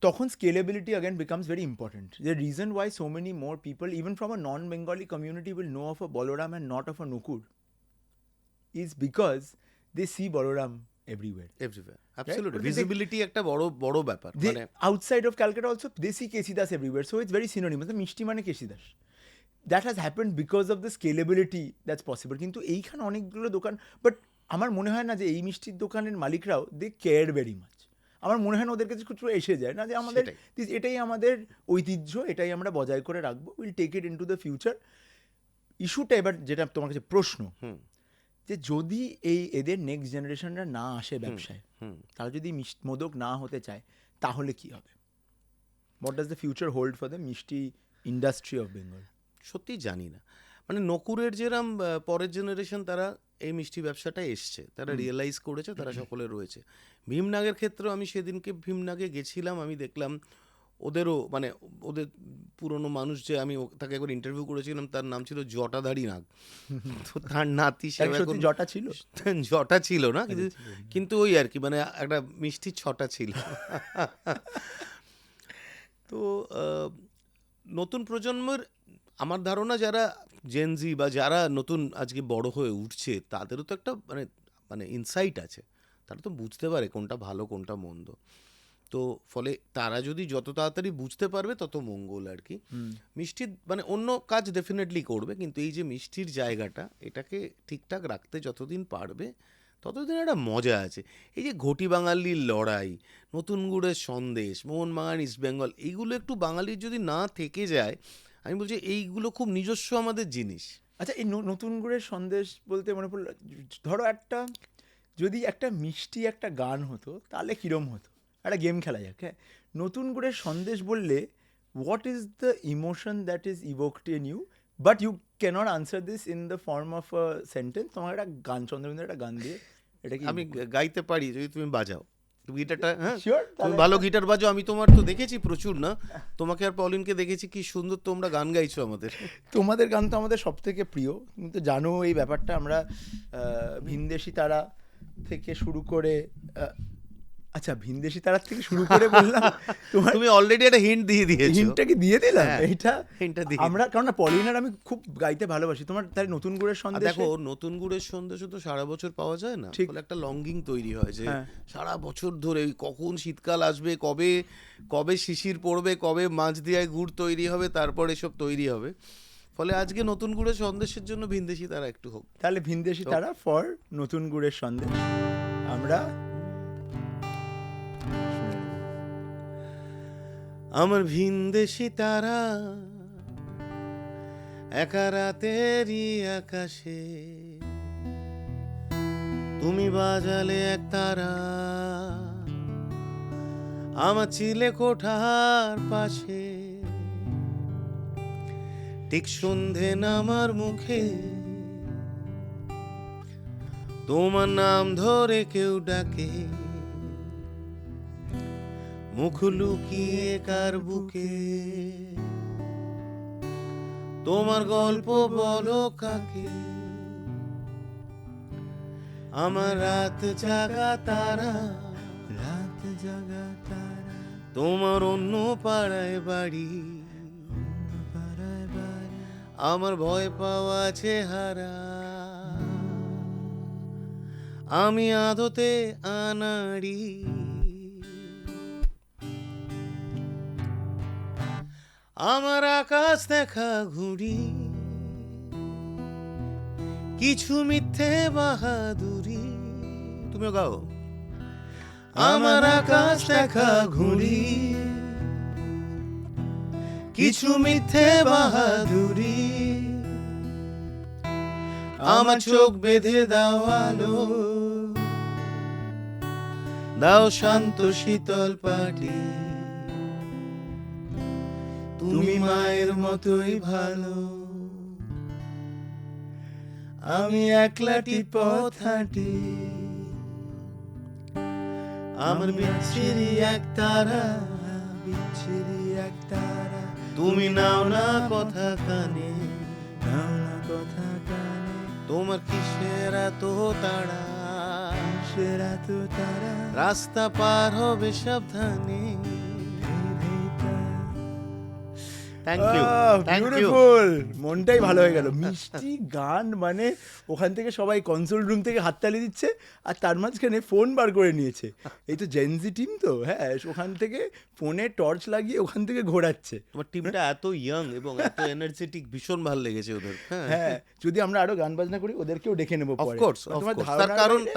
তখন scalability again becomes very important. The reason why so many more people, even from a non-Bengali community, will know of a Boloram and not of a Nukur is because they see Boloram everywhere. Absolutely. Visibility একটা বড় ব্যাপার। মানে outside of Calcutta also they see Kesi Das everywhere, so it's very synonymous. মিষ্টি মানে Kesi Das. That has happened because of the scalability that's possible. কিন্তু এইখানে অনেকগুলো দোকান, বাট আমার মনে হয় না যে এই মিষ্টির দোকানের মালিকরাও দে কেয়ার ভেরি মাচ। আমার মনে হয় না ওদের কাছে কিছু এসে যায় না যে আমাদের এটাই আমাদের ঐতিহ্য, এটাই আমরা বজায় করে রাখবো, will take it into the future. ইস্যুটা এবার যেটা তোমার কাছে প্রশ্ন, যে যদি এদের নেক্সট জেনারেশনরা না আসে ব্যবসায়, তারা যদি মোদক না হতে চায়, তাহলে কি হবে? What does the future hold for the মিষ্টি ইন্ডাস্ট্রি অফ বেঙ্গল? সত্যি জানি না। মানে নকুরের যেরম পরের জেনারেশন তারা এই মিষ্টি ব্যবসাটা এসছে, তারা রিয়েলাইজ করেছে, তারা সকলে রয়েছে। ভীমনাগের ক্ষেত্রেও আমি সেদিনকে ভীমনাগে গেছিলাম, আমি দেখলাম ওদেরও মানে ওদের পুরনো মানুষ যে আমি তাকে একবার ইন্টারভিউ করেছিলাম, তার নাম ছিল জটাধারী নাগ। তো তার নাতি সে তার সত্যি জটা ছিল? জটা ছিল না, কিন্তু ছিল না। কিন্তু ওই আর কি মানে একটা মিষ্টি ছটা ছিল। তো নতুন প্রজন্মের আমার ধারণা যারা জেনজি বা যারা নতুন আজকে বড় হয়ে উঠছে তাদেরও তো একটা মানে মানে ইনসাইট আছে, তারা তো বুঝতে পারে কোনটা ভালো কোনটা মন্দ। তো ফলে তারা যদি যত তাড়াতাড়ি বুঝতে পারবে তত মঙ্গল আর কি। মিষ্টির মানে অন্য কাজ ডেফিনেটলি করবে, কিন্তু এই যে মিষ্টির জায়গাটা এটাকে ঠিকঠাক রাখতে যতদিন পারবে ততদিন একটা মজা আছে। এই যে ঘটি বাঙালির লড়াই, নতুন গুড়ের সন্দেশ, মোহনবাগান ইস্টবেঙ্গল, এইগুলো একটু বাঙালির যদি না থেকে যায়, আমি বলছি এইগুলো খুব নিজস্ব আমাদের জিনিস। আচ্ছা, এই নতুন গুড়ের সন্দেশ বলতে মনে পড়লো, ধরো একটা যদি একটা মিষ্টি একটা গান হতো তাহলে কিরম হতো? একটা গেম খেলা যাক, হ্যাঁ। নতুন গুড়ের সন্দেশ বললে what is the emotion that is evoked in you, but you can't answer this in the form of a sentence. তোমার একটা গান, চন্দ্রবিন্দু একটা গান দিয়ে এটা কি আমি গাইতে পারি যদি তুমি বাজাও, তুমি গিটারটা, হ্যাঁ শিওর? তুমি ভালো গিটার বাজাও। আমি তোমার তো দেখেছি প্রচুর, না তোমাকে আর পলিনকে দেখেছি কি সুন্দর তোমরা গান গাইছো আমাদের। তোমাদের গান তো আমাদের সব থেকে প্রিয়, কিন্তু জানো এই ব্যাপারটা আমরা ভিনদেশি তারা থেকে শুরু করে আচ্ছা ভিনদেশি তারার থেকে শুরু করে বললাম তোমার তুমি অলরেডি একটা হিন্ট দিয়ে দিয়েছো। হিন্টটা কি দিয়ে দিলাম? হ্যাঁ, এইটা হিন্টটা দিয়ে আমরা, কারণ না পলিনার আমি খুব গাইতে ভালোবাসি। তোমার তাই নতুন গুড়ের আর সন্দেশ দেখো নতুন গুড়ের সন্দেশও তো সারা বছর পাওয়া যায় না, ঠিক। ফলে একটা লঙ্গিং তৈরি হয় যে হ্যাঁ। সারা বছর ধরে ওই কখন শীতকাল আসবে, কবে কবে শিশির পড়বে, কবে মাছ দিয়ে গুড় তৈরি হবে, তারপর এসব তৈরি হবে। ফলে আজকে নতুন গুড়ের সন্দেশের জন্য ভিনদেশি তারা একটু হোক। তাহলে ভিনদেশি তারা ফর নতুন গুড়ের সন্দেশ আমরা আমার ভিনদেশি তারা একা রাতেরই আকাশে, তুমি বাজালে এক তারা আমার চিলে কোঠার পাশে, ঠিক সন্ধে নামার মুখে তোমার নাম ধরে কেউ ডাকে, মুখ লুকিয়ে কার বুকে তোমার গল্প বলো কাকে, আমার রাত জাগা তারা, রাত জাগা তারা তোমার অন্য পাড়ায় বাড়ি, আমার ভয় পাওয়া চেহারা, আমি আদতে আনাড়ি, আমার আকাশ দেখা ঘুড়ি, কিছু মিথ্যে বাহাদুরি। তুমিও গাও। আমার আকাশ দেখা ঘুড়ি, কিছু মিথ্যে বাহাদুরি, আমার চোখ বেঁধে দাও আলো, দাও শান্ত শীতল পাটি, তুমি মায়ের মতোই ভালো, আমি একলাটি পথ হাঁটি, আমার বিচ্ছিরি এক তারা, বিচ্ছিরি এক তারা, তুমি নাও না কথা কানে, নাও না কথা কানে, তোমার কিসের এত তাড়া, কিসের এত তাড়া, রাস্তা পার হবে সাবধানে। Thank you, thank you. Beautiful, মনটাই ভালো হয়ে গেল। মিষ্টি গান মানে ওখান থেকে সবাই কনসোল রুম থেকে হাততালি দিচ্ছে, আর তার মাঝখানে ফোন বার করে নিয়েছে। এই তো জেনজি টিম তো, হ্যাঁ, ওখান থেকে ফোনে টর্চ লাগিয়ে ওখান থেকে ঘোরাচ্ছে। তোমার টিমটা এত ইয়াং এবং এত এনার্জেটিক, ভীষণ ভালো লেগেছে ওদের। হ্যাঁ, যদি আমরা আরো গান বাজনা করি ওদেরকেও ডেকে নেবো পরে। অফকোর্স, তোমার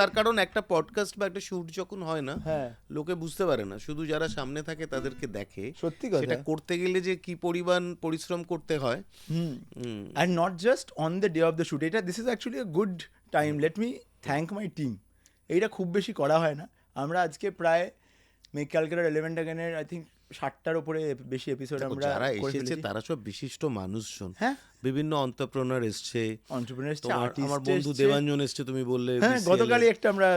তার কারণ একটা পডকাস্ট বা একটা শুট যখন হয় না, হ্যাঁ, লোকে বুঝতে পারে না, শুধু যারা সামনে থাকে তাদেরকে দেখে। সত্যি কথা, সেটা করতে গেলে যে কি পরিমাণ পরিশ্রম করতে হয়। and not just on the day of the shoot. এটা this is actually a good time, let me thank my team. এইটা খুব বেশি করা হয় না। আমরা আজকে প্রায় মেক ক্যালকাটা রেলেভেন্ট অ্যাগেনের আই থিঙ্ক 60টার উপরে বেশি এপিসোড দেখো, আমরা যারা করে এসেছে ফেলেছি। তারা সব বিশিষ্ট মানুষজন, হ্যাঁ, বিভিন্ন অন্টারপ্রেনার এসছে, এন্টারপ্রেনার এসছে, তোমার আর্টিস্ট আমার বন্ধু এসছে। দেবাঞ্জন এসছে, তুমি বললে হ্যাঁ, BCL গতকালই এর। একটা আমরা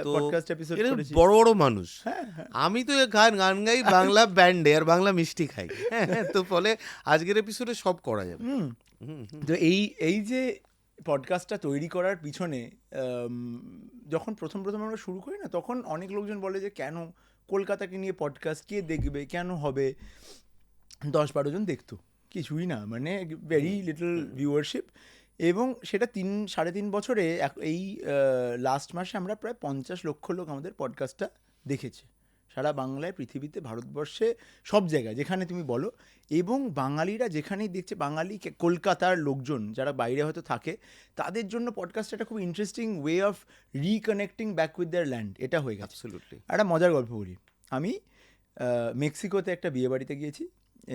তো পডকাস্ট এপিসোড এরা করেছি। বড় বড় মানুষ। হ্যাঁ, হ্যাঁ। আমি তো গান গান গাই বাংলা ব্যান্ডে, আর বাংলা মিষ্টি খাই। হ্যাঁ, তো ফলে আজকের এপিসোডে সব করা যাবে। হুম। তো এই যে পডকাস্টটা তৈরি করার পিছনে যখন প্রথম আমরা শুরু করি না, তখন অনেক লোকজন বলে যে কেন কলকাতাকে নিয়ে পডকাস্ট, কে দেখবে, কেন হবে? 10-12 জন দেখতো, কিছুই না, মানে ভেরি লিটল ভিউয়ারশিপ। এবং সেটা 3-3.5 বছরে এই লাস্ট মাসে আমরা প্রায় 50 লক্ষ লোক আমাদের পডকাস্টটা দেখেছে, সারা বাংলায়, পৃথিবীতে, ভারতবর্ষে, সব জায়গায় যেখানে তুমি বলো। এবং বাঙালিরা যেখানেই দেখছে, বাঙালি কলকাতার লোকজন যারা বাইরে হয়তো থাকে, তাদের জন্য পডকাস্ট একটা খুব interesting way of reconnecting back with their land. এটা হয়ে গেছে। অ্যাবসলিউটলি। একটা মজার গল্প বলি। আমি মেক্সিকোতে একটা বিয়ে বাড়িতে গিয়েছি,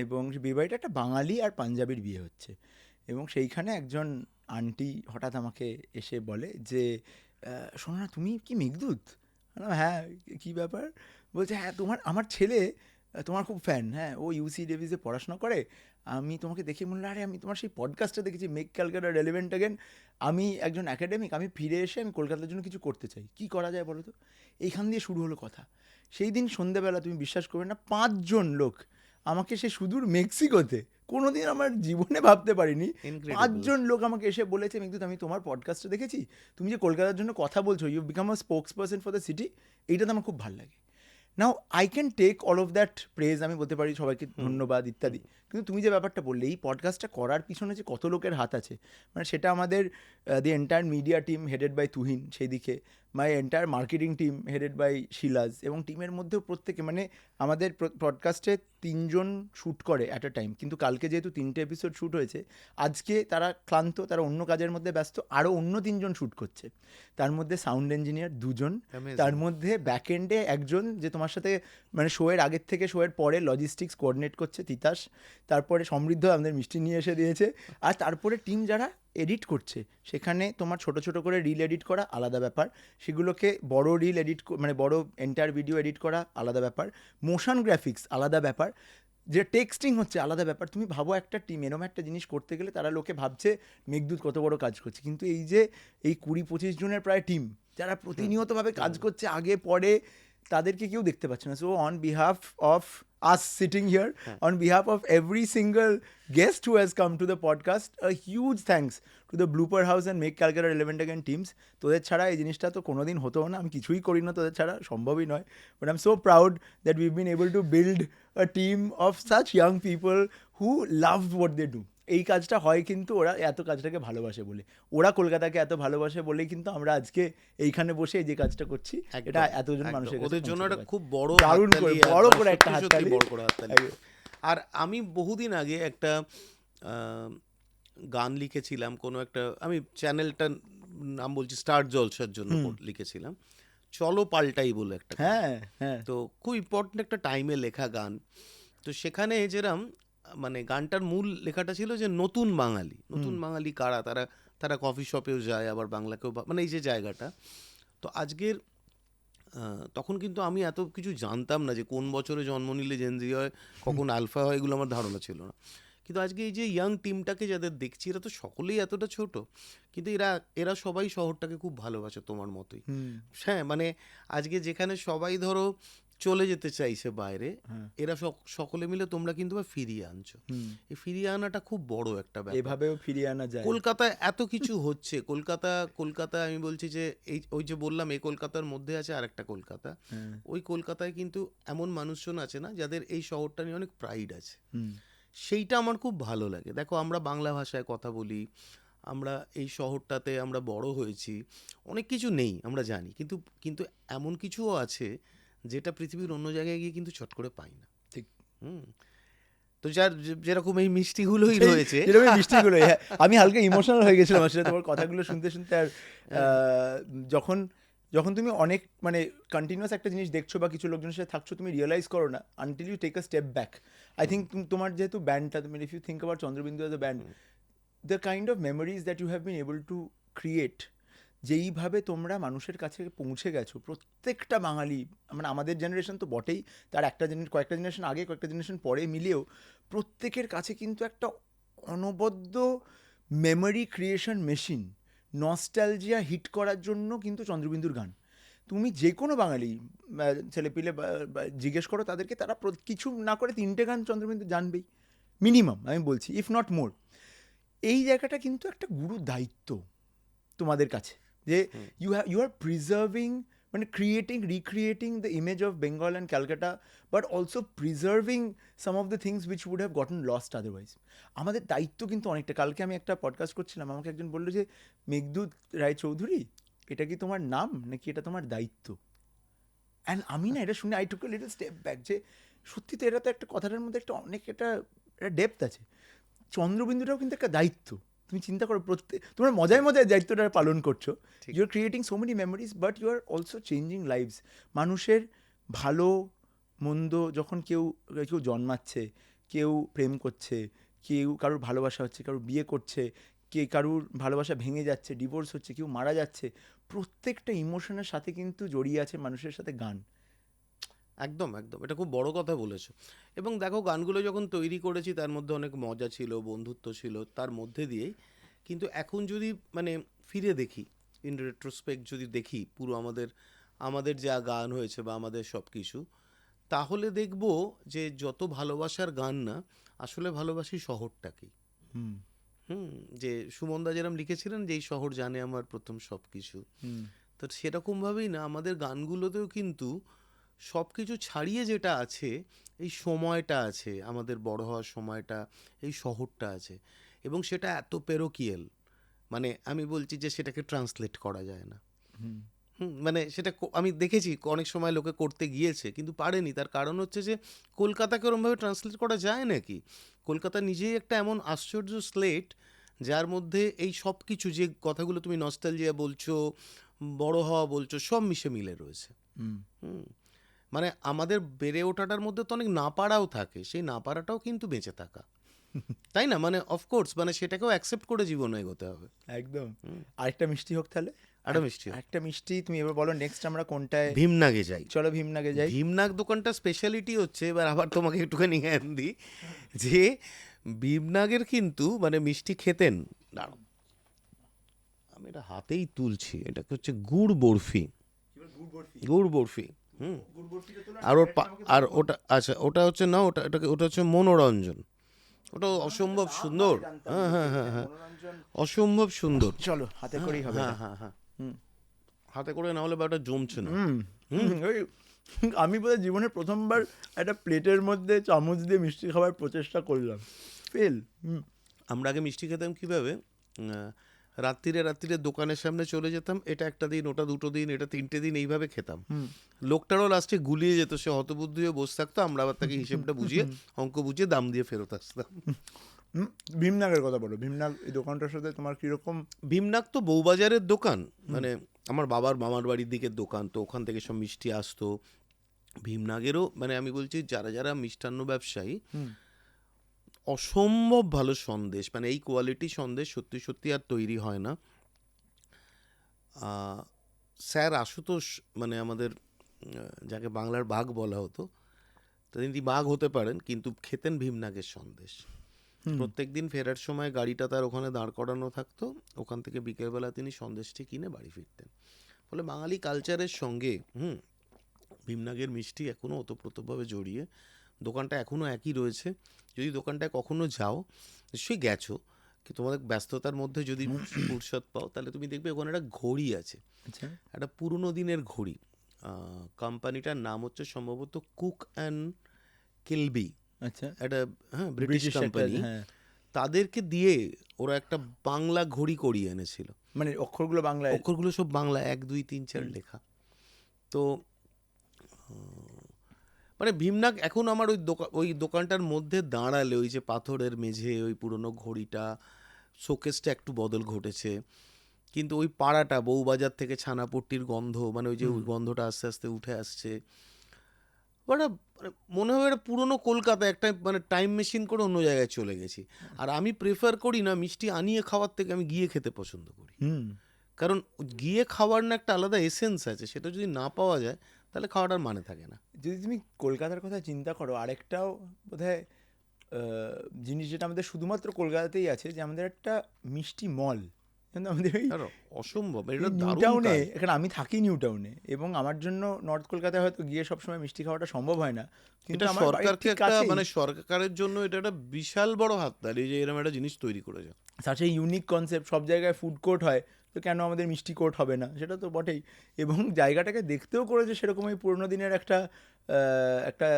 এবং সেই বিয়ে বাড়িটা একটা বাঙালি আর পাঞ্জাবির বিয়ে হচ্ছে। এবং সেইখানে একজন আন্টি হঠাৎ আমাকে এসে বলে যে, শোনো না, তুমি কি মেঘদূত? হ্যাঁ, কী ব্যাপার? বলছে, হ্যাঁ, আমার ছেলে তোমার খুব ফ্যান, হ্যাঁ, ও UC ডেভিসে পড়াশোনা করে। আমি তোমাকে দেখে মনে হলো, আরে আমি তোমার সেই পডকাস্টটা দেখেছি, মেক ক্যালকাটা রেলেভেন্ট অ্যাগেন। আমি একজন অ্যাকাডেমিক, আমি ফিরে এসে আমি কলকাতার জন্য কিছু করতে চাই, কী করা যায় বলো তো? এইখান দিয়ে শুরু হলো কথা। সেই দিন সন্ধ্যেবেলা, তুমি বিশ্বাস করবে না, 5 জন লোক আমাকে সে সুদূর মেক্সিকোতে, কোনোদিন আমার জীবনে ভাবতে পারিনি, 5 জন লোক আমাকে এসে বলেছে, মেঘদূত, আমি তোমার পডকাস্টটা দেখেছি, তুমি যে কলকাতার জন্য কথা বলছো, you become a spokesperson for the city, এইটাতে আমার খুব ভালো লাগে। Now I can take all of that praise, আমি বলতে পারি সবাইকে ধন্যবাদ ইত্যাদি, কিন্তু তুমি যে ব্যাপারটা বললে, এই পডকাস্টটা করার পিছনে যে কত লোকের হাত আছে, মানে সেটা আমাদের the entire media team headed by Tuhin, সেই দিকে my entire marketing team headed by Shilaj, এবং টিমের মধ্যেও প্রত্যেকে, মানে আমাদের পডকাস্টে 3 জন শ্যুট করে অ্যাট আ টাইম, কিন্তু কালকে যেহেতু 3টে এপিসোড শ্যুট হয়েছে, আজকে তারা ক্লান্ত, তারা অন্য কাজের মধ্যে ব্যস্ত, আরও অন্য 3 জন শ্যুট করছে। তার মধ্যে সাউন্ড ইঞ্জিনিয়ার 2 জন, তার মধ্যে ব্যাকএন্ডে একজন, যে তোমার সাথে মানে শোয়ের আগের থেকে শোয়ের পরে লজিস্টিক্স কোঅর্ডিনেট করছে, তিতাস, তারপরে সমৃদ্ধ আমাদের মিষ্টি নিয়ে এসে দিয়েছে, আর তারপরে টিম যারা এডিট করছে, সেখানে তোমার ছোট ছোট করে রিল এডিট করা আলাদা ব্যাপার, সেগুলোকে বড় রিল এডিট, মানে বড় এন্টায়ার ভিডিও এডিট করা আলাদা ব্যাপার, মোশন গ্রাফিক্স আলাদা ব্যাপার, যে টেক্সটিং হচ্ছে আলাদা ব্যাপার। তুমি ভাবো, একটা টিম এরকম একটা জিনিস করতে গেলে তারা, লোকে ভাবছে মেঘদূত কত বড় কাজ করছে, কিন্তু এই যে এই 20-25 জনের প্রায় টিম, যারা প্রতিনিয়তভাবে কাজ করছে আগে পরে, তাদেরকে কেউ দেখতে পাচ্ছে না। So on behalf of us sitting here, on behalf of every single guest who has come to the podcast, a huge thanks to the Blooper House and Make Calcutta Relevant Again teams. তোদের ছাড়া এই জিনিসটা তো কোনোদিন হতো না, আমি কিছুই করি না তোদের ছাড়া, সম্ভবই নয়। But I'm so proud that we've been able to build a team of such young people who love what they do. এই কাজটা হয় কিন্তু ওরা এত কাজটাকে ভালোবাসে বলে, ওরা কলকাতাকে এত ভালোবাসে বলেই কিন্তু আমরা আজকে এইখানে বসে এই যে কাজটা করছি, এটা এতজন মানুষের কাছে ওদের জন্য একটা খুব বড় দারুণ করে, বড় করে একটা হাততালি। আর আমি বহুদিন আগে একটা গান লিখেছিলাম, কোনো একটা, আমি চ্যানেলটার নাম বলছি স্টার জলসার জন্য লিখেছিলাম, চলো পাল্টাই বলে একটা। হ্যাঁ, হ্যাঁ। তো খুব ইম্পর্টেন্ট একটা টাইমে লেখা গান। তো সেখানে যেরকম, মানে গানটার মূল লেখাটা ছিল যে নতুন বাঙালি কারা, তারা কফি শপেও যায়, আবার বাংলাকেও, মানে এই যে জায়গাটা। তো আজকের তখন কিন্তু আমি এত কিছু জানতাম না, যে কোন বছরে জন্ম নিলে জেনজি হয়, কখন আলফা হয়, এগুলো আমার ধারণা ছিল না। কিন্তু আজকে এই যে ইয়াং টিমটাকে যাদের দেখছি, এরা তো সকলেই এতটা ছোট, কিন্তু এরা সবাই শহরটাকে খুব ভালোবাসে তোমার মতোই। হ্যাঁ, মানে আজকে যেখানে সবাই ধরো চলে যেতে চাইছে বাইরে, এরা সকলে মিলে তোমরা কিন্তু ফিরিয়ে আনছো। এই ফিরিয়ে আনাটা খুব বড় একটা ব্যাপার, এভাবেও ফিরিয়ে আনা যায়। কলকাতায় এত কিছু হচ্ছে, কলকাতা আমি বলছি যে ওই যে বললাম, এই কলকাতার মধ্যে আছে আরেকটা কলকাতা, ওই কলকাতায় কিন্তু এমন মানুষজন আছে না, যাদের এই শহরটা নিয়ে অনেক প্রাইড আছে, সেইটা আমার খুব ভালো লাগে। দেখো, আমরা বাংলা ভাষায় কথা বলি, আমরা এই শহরটাতে আমরা বড় হয়েছি, অনেক কিছু নেই আমরা জানি, কিন্তু এমন কিছুও আছে যেটা পৃথিবীর অন্য জায়গায় গিয়ে কিন্তু চট করে পাই না। ঠিক। তো যেরকম এই মিষ্টিগুলোই রয়েছে, মিষ্টিগুলোই, হ্যাঁ, আমি হালকা ইমোশনাল হয়ে গেছিলাম আসলে তোমার কথাগুলো শুনতে শুনতে। আর যখন তুমি অনেক, মানে কন্টিনিউয়াস একটা জিনিস দেখছো বা কিছু লোকজনের সাথে থাকছো, তুমি রিয়েলাইজ করো না until you take a step back. I think তোমার যেহেতু ব্যান্ডটা, তুমি if you think about Chandrabindoo as a band, the kind of memories that you have been able to create, যেইভাবে তোমরা মানুষের কাছে পৌঁছে গেছো, প্রত্যেকটা বাঙালি, মানে আমাদের জেনারেশন তো বটেই, তার কয়েকটা জেনারেশন আগে কয়েকটা জেনারেশন পরে মিলিয়েও প্রত্যেকের কাছে কিন্তু একটা অনবদ্য memory creation machine, nostalgia hit করার জন্য কিন্তু চন্দ্রবিন্দুর গান। তুমি যে কোনো বাঙালি ছেলেপিলে জিজ্ঞেস করো তাদেরকে, তারা কিছু না করে 3টে গান চন্দ্রবিন্দু জানবেই মিনিমাম, আমি বলছি, ইফ নট মোর। এই জায়গাটা কিন্তু একটা গুরু দায়িত্ব তোমাদের কাছে, যে ইউ আর প্রিজার্ভিং, মানে recreating the image of Bengal and Calcutta, but also preserving some of the things which would have gotten lost otherwise. আমাদের দায়িত্ব কিন্তু অনেকটা। কালকে আমি একটা পডকাস্ট করছিলাম, আমাকে একজন বললো যে মেঘদূত রায়চৌধুরী, এটা কি তোমার নাম নাকি এটা তোমার দায়িত্ব? অ্যান্ড আমি না এটা শুনে I took a little step back, যে সত্যি তো এটা তো একটা কথাটার মধ্যে একটা ডেপথ আছে। চন্দ্রবিন্দুটাও কিন্তু একটা দায়িত্ব। তুমি চিন্তা করো, তোমরা মজায় মজায় দায়িত্বটা পালন করছো। You are creating so many memories, but you are also changing lives. মানুষের ভালো মন্দ, যখন কেউ জন্মাচ্ছে, কেউ প্রেম করছে, কেউ কারোর ভালোবাসা হচ্ছে, কারোর বিয়ে করছে, কারোর ভালোবাসা ভেঙে যাচ্ছে, ডিভোর্স হচ্ছে, কেউ মারা যাচ্ছে, প্রত্যেকটা ইমোশনের সাথে কিন্তু জড়িয়ে আছে মানুষের সাথে গান। একদম একদম, এটা খুব বড় কথা বলেছো। এবং দেখো, গানগুলো যখন তৈরি করেছি তার মধ্যে অনেক মজা ছিল, বন্ধুত্ব ছিল তার মধ্যে দিয়েই। কিন্তু এখন যদি মানে ফিরে দেখি, ইন রেট্রোস্পেক্ট যদি দেখি পুরো আমাদের যা গান হয়েছে বা আমাদের সব কিছু, তাহলে দেখব যে যত ভালোবাসার গান না, আসলে ভালোবাসি শহরটাকেই। যে সুমনদা যেরকম লিখেছিলেন যে এই শহর জানে আমার প্রথম সব কিছু, তো সেরকমভাবেই না আমাদের গানগুলোতেও কিন্তু সব কিছু ছাড়িয়ে যেটা আছে, এই সময়টা আছে, আমাদের বড় হওয়ার সময়টা, এই শহরটা আছে। এবং সেটা এত পেরোকিয়েল, মানে আমি বলছি যে সেটাকে ট্রান্সলেট করা যায় না। মানে সেটা আমি দেখেছি অনেক সময় লোকে করতে গিয়েছে কিন্তু পারেনি। তার কারণ হচ্ছে যে কলকাতাকে ওরমভাবে ট্রান্সলেট করা যায় নাকি? কলকাতা নিজেই একটা এমন আশ্চর্য স্লেট, যার মধ্যে এই সব কিছু, যে কথাগুলো তুমি নস্টালজিয়া বলছো, বড় হওয়া বলছো, সব মিশে মিলে রয়েছে। মানে আমাদের বেড়ে ওঠাটার মধ্যে তো অনেক না পারাও থাকে, সেই না পারাটাও কিন্তু বেঁচে থাকা, তাই না? মানে অফকোর্স, মানে সেটাকেও অ্যাকসেপ্ট করে জীবনে এগোতে হবে। একদম। আরেকটা মিষ্টি হোক তাহলে। একটা মিষ্টি তুমি এবার বলো, নেক্সট আমরা কোনটায়? ভীমনাগে যাই। চলো ভীমনাগে যাই। ভীমনাগ দোকানটা স্পেশালিটি হচ্ছে, এবার আবার তোমাকে একটুখানি জ্ঞান দিই, যে ভীমনাগের কিন্তু মানে মিষ্টি খেতেন, দাঁড়াও আমি এটা হাতেই তুলছি, এটাকে হচ্ছে গুড় বরফি। গুড় বরফি। আর ওটা, আচ্ছা ওটা হচ্ছে না, ওটা হচ্ছে মনোরঞ্জন। ওটা অসম্ভব সুন্দর। হ্যাঁ হ্যাঁ হ্যাঁ হ্যাঁ, অসম্ভব সুন্দর। চলো হাতে করেই হবে। হ্যাঁ হ্যাঁ হ্যাঁ, হাতে করে না হলে ব্যাপারটা জমছে না। আমি বোধহয় জীবনের প্রথমবার একটা প্লেটের মধ্যে চামচ দিয়ে মিষ্টি খাবার প্রচেষ্টা করলাম, ফেল। আমরা আগে মিষ্টি খেতাম কীভাবে, রাত্রিরে দোকানের সামনে চলে যেতাম, এটা একটা দিন, ওটা দুটো দিন, এটা 3টে দিন, এইভাবে খেতাম। লোকটারও লাস্টে গুলিয়ে যেত, সে হতবুদ্ধি হয়ে বসে থাকতো, আমরা আবার তাকে হিসেবটা বুঝিয়ে, অঙ্ক বুঝিয়ে দাম দিয়ে ফেরত আসতাম। ভীমনাগের কথা বলো, ভীমনাগ এই দোকানটার সাথে তোমার কীরকম? ভীমনাগ তো বউবাজারের দোকান, মানে আমার বাবার মামার বাড়ির দিকের দোকান, তো ওখান থেকে সব মিষ্টি আসতো। ভীমনাগেরও মানে আমি বলছি, যারা মিষ্টান্ন ব্যবসায়ী, অসম্ভব ভালো সন্দেশ, মানে এই কোয়ালিটি সন্দেশ সত্যি সত্যি আর তৈরি হয় না। স্যার আশুতোষ, মানে আমাদের যাকে বাংলার বাঘ বলা হতো, তিনি বাঘ হতে পারেন কিন্তু খেতেন ভীমনাগের সন্দেশ। প্রত্যেক দিন ফেরার সময় গাড়িটা তার ওখানে দাঁড় করানো থাকতো, ওখান থেকে বিকেলবেলা তিনি সন্দেশটি কিনে বাড়ি ফিরতেন। ফলে বাঙালি কালচারের সঙ্গে ভীমনাগের মিষ্টি এখনও ওতপ্রোতভাবে জড়িয়ে। দোকানটা এখনও একই রয়েছে। যদি দোকানটায় কখনো যাও, নিশ্চয়ই গেছো, কি তোমাদের ব্যস্ততার মধ্যে যদি ফুরসত পাও, তাহলে তুমি দেখবে ওখানে একটা ঘড়ি আছে, একটা পুরনো দিনের ঘড়ি। কোম্পানিটার নাম হচ্ছে সম্ভবত কুক অ্যান্ড কিলবি। আচ্ছা, একটা হ্যাঁ ব্রিটিশ কোম্পানি। তাদেরকে দিয়ে ওরা একটা বাংলা ঘড়ি করিয়ে এনেছিল, মানে অক্ষরগুলো বাংলা, অক্ষরগুলো সব বাংলা, 1 2 3 4 লেখা। তো মানে ভীমনাগ এখন আমার ওই দোকানটার মধ্যে দাঁড়ালে, ওই যে পাথরের মেঝে, ওই পুরনো ঘড়িটা, শোকেসটা একটু বদল ঘটেছে, কিন্তু ওই পাড়াটা, বউবাজার থেকে ছানাপট্টির গন্ধ, মানে ওই যে ওই গন্ধটা আস্তে আস্তে উঠে আসছে। ওটা মনে হয় একটা পুরনো কলকাতা, একটা মানে টাইম মেশিন করে অন্য জায়গায় চলে গেছি। আর আমি প্রেফার করি না মিষ্টি আনিয়ে খাওয়ার থেকে, আমি গিয়ে খেতে পছন্দ করি। কারণ গিয়ে খাওয়ার না একটা আলাদা এসেন্স আছে, সেটা যদি না পাওয়া যায় তাহলে খাওয়াটার মানে থাকে না। যদি তুমি কলকাতার কথা চিন্তা করো, আরেকটাও বোধহয় জিনিস যেটা আমাদের শুধুমাত্র কলকাতাতেই আছে, যে আমাদের একটা মিষ্টি মল। কিন্তু আমাদের ওই আর অসম্ভব, এই এটা নিউ দারুণ টাউনে, কাজ। এখানে আমি থাকি নিউ টাউনে, এবং আমার জন্য নর্থ কলকাতায় হয়তো গিয়ে সবসময় মিষ্টি খাওয়াটা সম্ভব হয় না, কিন্তু এটা আমার বাড়ির সরকারকে ঠিক একটা কাছেই মানে সরকারের জন্য এটা একটা বিশাল বড় হাততালি যে এরকম একটা জিনিস তৈরি করেছে। Such a unique concept. সব জায়গায় ফুড কোর্ট হয়, তো কেন আমাদের মিষ্টি কোর্ট হবে না? সেটা তো বটেই। এবং জায়গাটাকে দেখতেও করেছে সেরকম ওই পুরোনো দিনের একটা একটা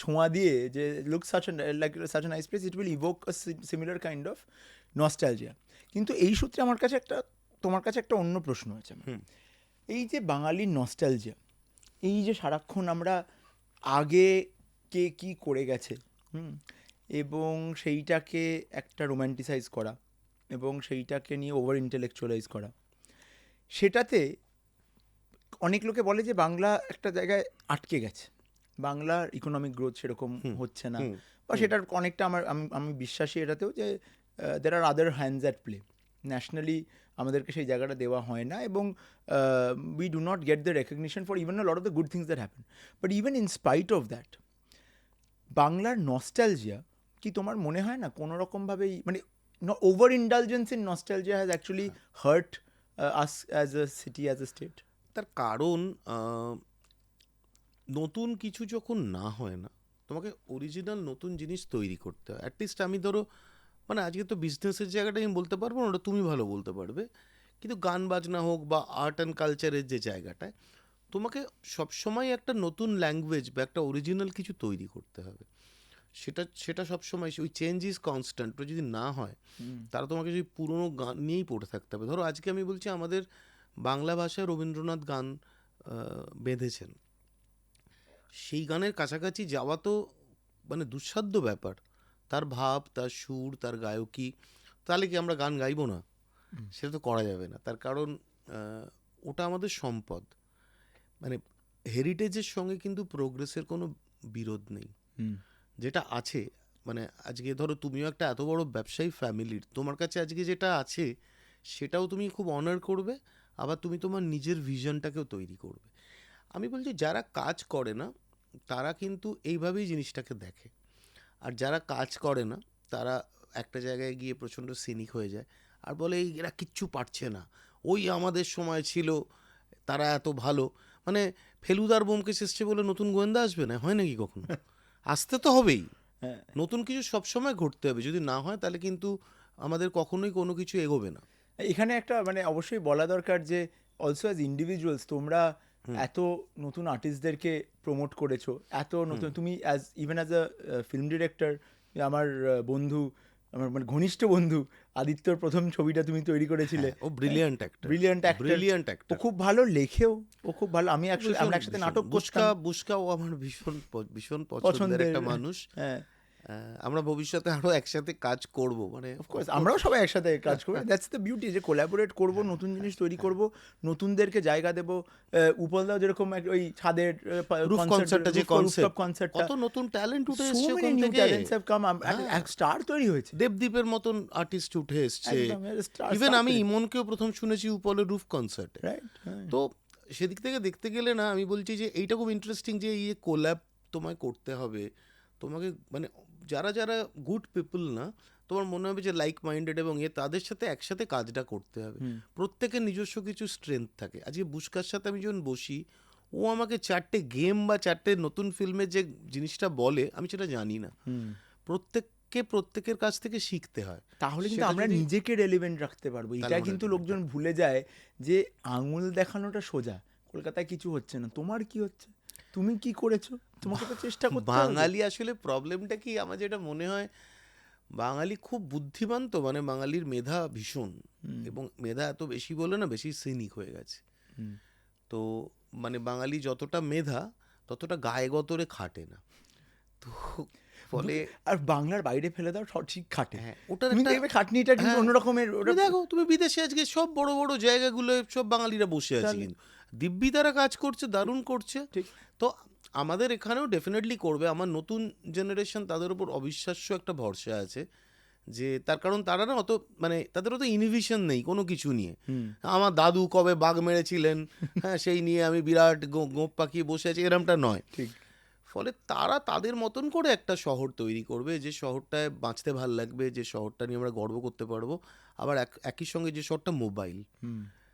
ছোঁয়া দিয়ে, যে look such like such a nice place, it will evoke a similar kind of nostalgia. কিন্তু এই সূত্রে আমার কাছে একটা, তোমার কাছে একটা অন্য প্রশ্ন আছে আমার। হুম। এই যে বাঙালির নস্টালজিয়া, এই যে সারাক্ষণ আমরা আগে কে কী করে গেছে, এবং সেইটাকে একটা রোম্যান্টিসাইজ করা, এবং সেইটাকে নিয়ে ওভার ইন্টেলেকচুয়ালাইজ করা, সেটাতে অনেক লোকে বলে যে বাংলা একটা জায়গায় আটকে গেছে, বাংলার ইকোনমিক গ্রোথ সেরকম হচ্ছে না, বা সেটার অনেকটা আমি বিশ্বাসী এটাতেও, যে দের আর আদার হ্যান্ডস অ্যাট প্লে। ন্যাশনালি আমাদেরকে সেই জায়গাটা দেওয়া হয় না, এবং we do not get the recognition for even a lot of the good things that happen. But even in spite of that, বাংলার নস্টালজিয়া কি তোমার মনে হয় না কোনো রকমভাবেই, মানে over indulgence in nostalgia has actually heart us as a city, as a state? তার কারণ নতুন কিছু যখন না হয় না, তোমাকে অরিজিনাল নতুন জিনিস তৈরি করতে হয়। অ্যাটলিস্ট আমি ধরো মানে আজকে তো বিজনেসের জায়গাটা আমি বলতে পারবো না, ওটা তুমি ভালো বলতে পারবে, কিন্তু গান বাজনা হোক বা আর্ট অ্যান্ড কালচারের যে জায়গাটায় তোমাকে সবসময় একটা নতুন ল্যাঙ্গুয়েজ বা একটা অরিজিনাল কিছু তৈরি করতে হবে। সেটা সেটা সবসময় ওই চেঞ্জ ইজ কনস্ট্যান্ট। যদি না হয় তারা তোমাকে যদি পুরোনো গান নিয়েই পড়ে থাকতে হবে। ধরো আজকে আমি বলছি আমাদের বাংলা ভাষায় রবীন্দ্রনাথ গান বেঁধেছেন, সেই গানের কাছাকাছি যাওয়া তো মানে দুঃসাধ্য ব্যাপার। তার ভাব, তার সুর, তার গায়কী, তাহলে কি আমরা গান গাইবো না? সেটা তো করা যাবে না। তার কারণ ওটা আমাদের সম্পদ। মানে হেরিটেজের সঙ্গে কিন্তু প্রোগ্রেসের কোনো বিরোধ নেই। যেটা আছে মানে আজকে ধরো তুমিও একটা এত বড় ব্যবসায়ী ফ্যামিলির, তোমার কাছে আজকে যেটা আছে সেটাও তুমি খুব অনার করবে, আবার তুমি তোমার নিজের ভিশনটাকেও তৈরি করবে। আমি বলছি যারা কাজ করে না তারা কিন্তু এইভাবেই জিনিসটাকে দেখে, আর যারা কাজ করে না তারা একটা জায়গায় গিয়ে প্রচণ্ড সিনিক হয়ে যায় আর বলে এই এরা কিচ্ছু পারছে না, ওই আমাদের সময় ছিল তারা এত ভালো। মানে ফেলুদার ব্যোমকেশ এসছে বলে নতুন গোয়েন্দা আসবে না? হয় নাকি কখনো? আসতে তো হবেই, নতুন কিছু সবসময় ঘটতে হবে। যদি না হয় তাহলে কিন্তু আমাদের কখনোই কোনো কিছু এগোবে না। এখানে একটা মানে অবশ্যই বলা দরকার যে অলসো অ্যাজ ইন্ডিভিজুয়ালস তোমরা এত নতুন আর্টিস্টদেরকে প্রমোট করেছো, এত নতুন, তুমি as even as a film director, আমার বন্ধু, আমার মানে ঘনিষ্ঠ বন্ধু আদিত্যর প্রথম ছবিটা তুমি তৈরি করেছিলে। ও brilliant actor, brilliant actor, brilliant ও অ্যাক্টর, খুব ভালো লেখেও, ও খুব ভালো। আমি আমরা একসাথে নাটক করতাম, বুস্কা ও আমার ভীষণ ভীষণ পছন্দের পছন্দের একটা মানুষ। হ্যাঁ, আমরা ভবিষ্যতে আরো একসাথে কাজ করব, মানে অফকোর্স আমরাও সবাই একসাথে কাজ করবো। দ্যাটস দ্য বিউটি, যে কোলাবোরেট করব, নতুন জিনিস তৈরি করব, নতুনদেরকে জায়গা দেব। উপলদাও যেরকম ওই ছাদের রুফ কনসার্টটা, যে কনসার্টটা, কত নতুন ট্যালেন্ট উঠে সো এসেছে মেনি ওখান নিউ থেকে। ট্যালেন্টস হ্যাভ কাম, এক স্টার তৈরি হয়েছে, দেবদীপের মতন আর্টিস্ট উঠে এসছে। একদম ইভেন আমি ইমনকেও প্রথম শুনেছি উপলের রুফ কনসার্টে। রাইট। তো সেদিক থেকে দেখতে গেলে না, আমি বলছি যে এইটা খুব ইন্টারেস্টিং যে এই কোল্যাব তোমায় করতে হবে। তোমাকে মানে যারা যারা গুড পিপল না, তোমার মনে হবে যে লাইক মাইন্ডেড এবং তাদের সাথে একসাথে কাজটা করতে হবে। প্রত্যেকের নিজস্ব কিছু স্ট্রেংথ থাকে। আজকে বুস্কার সাথে আমি যখন বসি, ও আমাকে 4টে গেম বা 4টে নতুন ফিল্মের যে জিনিসটা বলে আমি সেটা জানি না। প্রত্যেকের কাছ থেকে শিখতে হয়, তাহলে কিন্তু আমরা নিজেকে রেলিভেন্ট রাখতে পারবো। এটা কিন্তু লোকজন ভুলে যায় যে আঙুল দেখানোটা সোজা, কলকাতায় কিছু হচ্ছে না, তোমার কি হচ্ছে, তুমি কি করেছো, তোমাকে তো চেষ্টা করতে হবে। বাঙালি আসলে প্রবলেমটা কি আমার যেটা মনে হয়, বাঙালি খুব বুদ্ধিমান, তো মানে বাঙালির মেধা ভীষণ, এবং মেধা এত বেশি বলে না বেশি সিনিক হয়ে গেছে। তো মানে বাঙালি যতটা মেধা ততটা গায়ে গতরে খাটে না, তো ফলে আর বাংলার বাইরে ফেলে দাও ঠিক খাটে। হ্যাঁ, ওটার তুমি একটা দেখবে খাটনিটা কিন্তু অন্য রকমের। ওটা দেখো তুমি বিদেশে আজকে সব বড় বড় জায়গাগুলো সব বাঙালিরা বসে আছে, কিন্তু দিব্যি তারা কাজ করছে, দারুণ করছে। ঠিক। তো আমাদের এখানেও ডেফিনেটলি করবে। আমার নতুন জেনারেশন, তাদের উপর অবিশ্বাস্য একটা ভরসা আছে যে তার কারণ তারা না অত মানে তাদের অত ইনহিবিশন নেই কোনো কিছু নিয়ে। আমার দাদু কবে বাঘ মেরেছিলেন, হ্যাঁ সেই নিয়ে আমি বিরাট গোপ পাকিয়ে বসে আছি, এরমটা নয়। ঠিক। ফলে তারা তাদের মতন করে একটা শহর তৈরি করবে, যে শহরটায় বাঁচতে ভাল লাগবে, যে শহরটা নিয়ে আমরা গর্ব করতে পারবো। আবার একই সঙ্গে যে শহরটা মোবাইল,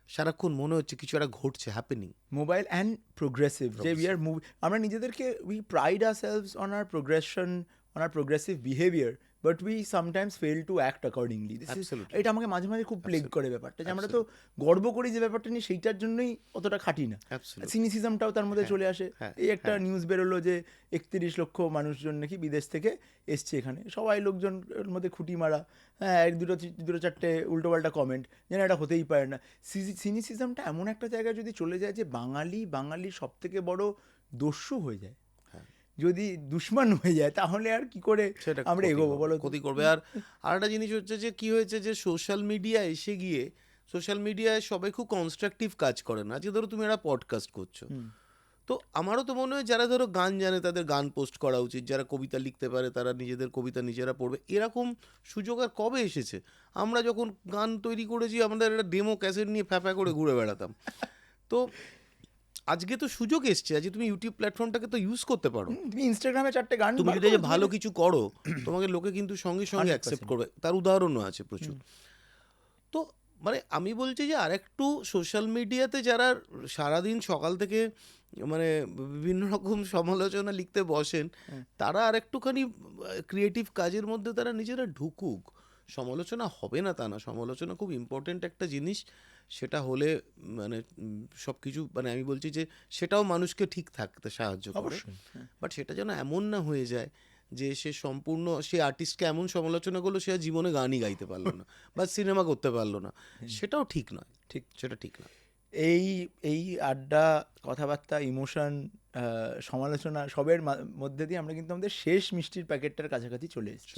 সারাক্ষণ মনে হচ্ছে কিছু একটা ঘটছে, হ্যাপেনিং। মোবাইল অ্যান্ড প্রোগ্রেসিভ, যে উই আর আমরা নিজেদেরকে we pride ourselves on our progression, on our progressive behaviour, but we sometimes fail to act accordingly. Absolutely. এটা আমাকে মাঝে মাঝে খুব প্লেগ করে ব্যাপারটা, যে আমরা তো গর্ব করি যে ব্যাপারটা নিয়ে, সেইটার জন্যই অতটা খাটি না। Absolutely. সিনিসিজমটাও তার মধ্যে চলে আসে। এই একটা নিউজ বেরোলো যে 31 লক্ষ মানুষজন নাকি বিদেশ থেকে এসছে এখানে, সবাই লোকজন এর মধ্যে খুঁটি মারা, হ্যাঁ এক দুটো চারটে উল্টোপাল্টা কমেন্ট, যেন এটা হতেই পারে না। সিনিসিজমটা এমন একটা জায়গায় যদি চলে যায় যে বাঙালি সব থেকে বড় দস্যু হয়ে যায়, যদি দুশ্মন হয়ে যায়, তাহলে আর কি করে আমরা এগোবো বলো? ক্ষতি করবে। আর একটা জিনিস হচ্ছে যে কি হয়েছে, যে সোশ্যাল মিডিয়া এসে গিয়ে সোশ্যাল মিডিয়ায় সবাই খুব কনস্ট্রাকটিভ কাজ করে না। আজকে ধরো তুমি একটা পডকাস্ট করছো, তো আমারও তো মনে হয় যারা ধরো গান জানে তাদের গান পোস্ট করা উচিত, যারা কবিতা লিখতে পারে তারা নিজেদের কবিতা নিজেরা পড়বে। এরকম সুযোগ আর কবে এসেছে? আমরা যখন গান তৈরি করেছি আমাদের একটা ডেমো ক্যাসেট নিয়ে ফ্যাফা করে ঘুরে বেড়াতাম। তো আজকে তো সুযোগ এসছে, আজকে তুমি ইউটিউব প্ল্যাটফর্মটাকে তো ইউজ করতে পারো। তুমি ইনস্টাগ্রামে 4টে গান, তুমি যদি ভালো কিছু করো তোমাকে লোকে কিন্তু সঙ্গে সঙ্গে অ্যাকসেপ্ট করবে। তার উদাহরণও আছে প্রচুর। তো মানে আমি বলছি যে আরেকটু সোশ্যাল মিডিয়াতে যারা সারাদিন সকাল থেকে মানে বিভিন্ন রকম সমালোচনা লিখতে বসেন, তারা আরেকটুখানি ক্রিয়েটিভ কাজের মধ্যে তারা নিজেরা ঢুকুক। সমালোচনা হবে না তা না, সমালোচনা খুব ইম্পর্টেন্ট একটা জিনিস। সেটা হলে মানে সব কিছু মানে আমি বলছি যে সেটাও মানুষকে ঠিক থাকতে সাহায্য করে, বাট সেটা যেন এমন না হয়ে যায় যে সে সম্পূর্ণ সে আর্টিস্টকে এমন সমালোচনা করলো সে আর জীবনে গানই গাইতে পারলো না বা সিনেমা করতে পারলো না। সেটাও ঠিক নয়, ঠিক সেটা ঠিক নয়। এই আড্ডা, কথাবার্তা, ইমোশন, সমালোচনা সবের মধ্যে দিয়ে আমরা কিন্তু আমাদের শেষ মিষ্টির প্যাকেটটার কাছাকাছি চলে এসেছি।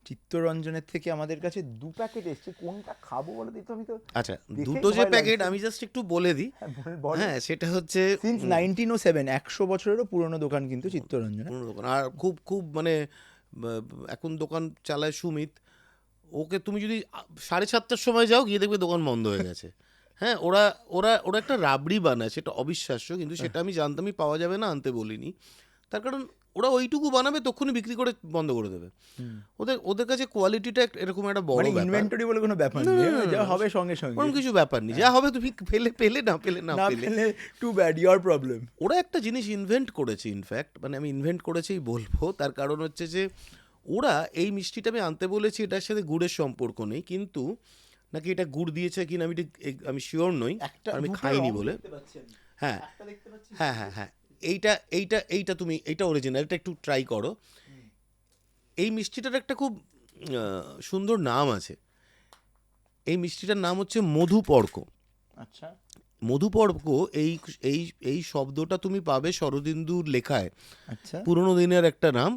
চিত্তরঞ্জনের থেকে আমাদের কাছে 2 প্যাকেট এসছে, কোনটা খাবো বলে দিই তো? আমি তো আচ্ছা, দুটো যে প্যাকেট আমি জাস্ট একটু বলে দিই। হ্যাঁ, সেটা হচ্ছে সিন্স 1907, 100 বছরেরও পুরনো দোকান কিন্তু চিত্তরঞ্জন, পুরনো দোকান। আর খুব খুব মানে এখন দোকান চালায় সুমিত। ওকে তুমি যদি 7:30টার সময় যাও গিয়ে দেখবে দোকান বন্ধ হয়ে গেছে। হ্যাঁ, ওরা ওরা ওরা একটা রাবড়ি বানায়, সেটা অবিশ্বাস্য, কিন্তু সেটা আমি জানতামই পাওয়া যাবে না, আনতে বলিনি। তার কারণ ওরা ওইটুকু বানাবে, তখনই বিক্রি করে বন্ধ করে দেবে। ওদের কাছে কোয়ালিটিটা এরকম একটা বড় ব্যাপার, ইনভেন্টরি বলে কোনো ব্যাপার নেই, যা হবে সঙ্গে সঙ্গে, কোনো কিছু ব্যাপার নেই। যা হবে তুমি পেলে না টু ব্যাড, ইওর প্রবলেম। ওরা একটা জিনিস ইনভেন্ট করেছে, ইনফ্যাক্ট মানে আমি ইনভেন্ট করেছেই বলবো। তার কারণ হচ্ছে যে ওরা এই মিষ্টিটা আমি আনতে বলেছি, এটার সাথে গুড়ের সম্পর্ক নেই, কিন্তু নাকি এটা গুড় দিয়েছে কিনা আমি শিওর নই, আমি খাইনি বলে। হ্যাঁ হ্যাঁ হ্যাঁ হ্যাঁ, এইটা তুমি এইটা অরিজিনাল, এটা একটু ট্রাই করো। এই মিষ্টিটার একটা খুব সুন্দর নাম আছে। এই মিষ্টিটার নাম হচ্ছে মধুপর্ক। আচ্ছা, মধুপর্ক এই শব্দটা তুমি পাবে শরদিন্দুর লেখায়। আচ্ছা, পুরোনো দিনের একটা নাম।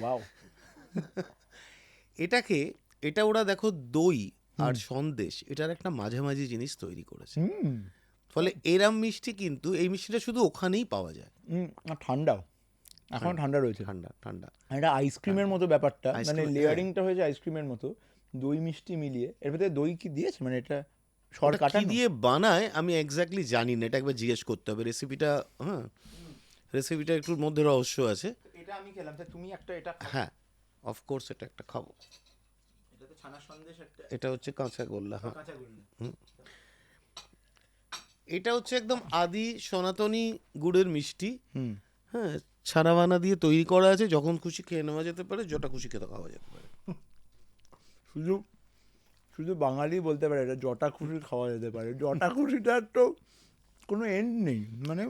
ওয়াও। এটা ওরা দেখো দই আর সন্দেশ এটার একটা মাঝামাঝি জিনিস তৈরি করেছে। ফলে এরম মিষ্টি, কিন্তু এই মিষ্টিটা শুধু ওখানেই পাওয়া যায়। ঠান্ডাও, এখন ঠান্ডা রয়েছে, ঠান্ডা এটা আইসক্রিমের মতো ব্যাপারটা, মানে লেয়ারিংটা হয়েছে আইসক্রিমের মতো, দই মিষ্টি মিলিয়ে। এর ভিতরে দই কি দিয়েছে, মানে এটা সর কাটা কি দিয়ে বানায় আমি এক্স্যাক্টলি জানি না, এটা একবার জিজ্ঞেস করতে হবে রেসিপিটা। হ্যাঁ, রেসিপিটা একটু মধ্যে রহস্য আছে। এটা আমি খেলাম, তুমি একটা এটা। হ্যাঁ, অফকোর্স এটা একটা খাবো। এটা তো ছানা সন্দেশ একটা, এটা হচ্ছে কাঁচা গোল্লা। হ্যাঁ, কাঁচা গোল্লা। এটা হচ্ছে একদম আদি সনাতনী গুড়ের মিষ্টি। হ্যাঁ, ছানা বানা দিয়ে তৈরি করা আছে, যখন খুশি খেয়ে নেওয়া যেতে পারে, যটা খুশি খেতে খাওয়া যেতে পারে। শুধু বাঙালি বলতে পারে এটা যটা খুশি খাওয়া যেতে পারে। যটা খুশিটার তো কোনো এন্ড নেই। মানে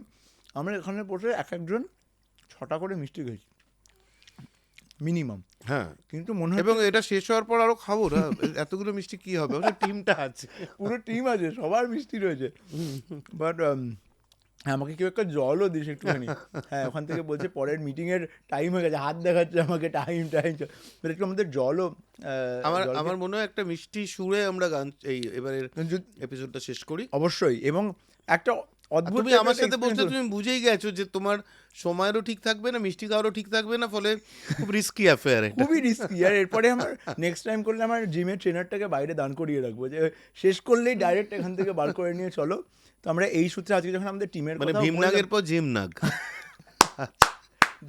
আমরা এখানে বসে একজন 6টা করে মিষ্টি খেয়েছি মিনিমাম। হ্যাঁ, কিন্তু মনে হয় এবং এটা শেষ হওয়ার পর আরো খাবো না, এতগুলো মিষ্টি কি হবে, টিমটা আছে, পুরো টিম আছে, সবার মিষ্টি রয়েছে। বাট আমাকে কেউ একটা জলও দিস একটুখানি। হ্যাঁ, ওখান থেকে বলছে পরের মিটিংয়ের টাইম হয়ে গেছে, হাত দেখাচ্ছে আমাকে, টাইম একটু আমাদের জলও। আমার মনে হয় একটা মিষ্টি সুরে আমরা গান এবারের এপিসোডটা শেষ করি অবশ্যই। এবং একটা অদ্ভুত তুমি type আমার একটা সাথে বলছো, experience তুমি বুঝেই গেছো যে তোমার সময়েরও ঠিক থাকবে না, মিষ্টি খাওয়ারও ঠিক থাকবে না, ফলে খুব রিস্কি অ্যাফেয়ার এটা। খুবই রিস্কি। আর এরপরে আমার নেক্সট টাইম করলে আমার জিমের ট্রেনারটাকে বাইরে দান করিয়ে রাখবো, যে শেষ করলেই ডাইরেক্ট এখান থেকে বার করে নিয়ে চলো। তো আমরা এই সূত্রে আজকে যখন আমাদের টিমের মানে কথা ভীমনাগের পর জিমনাগ।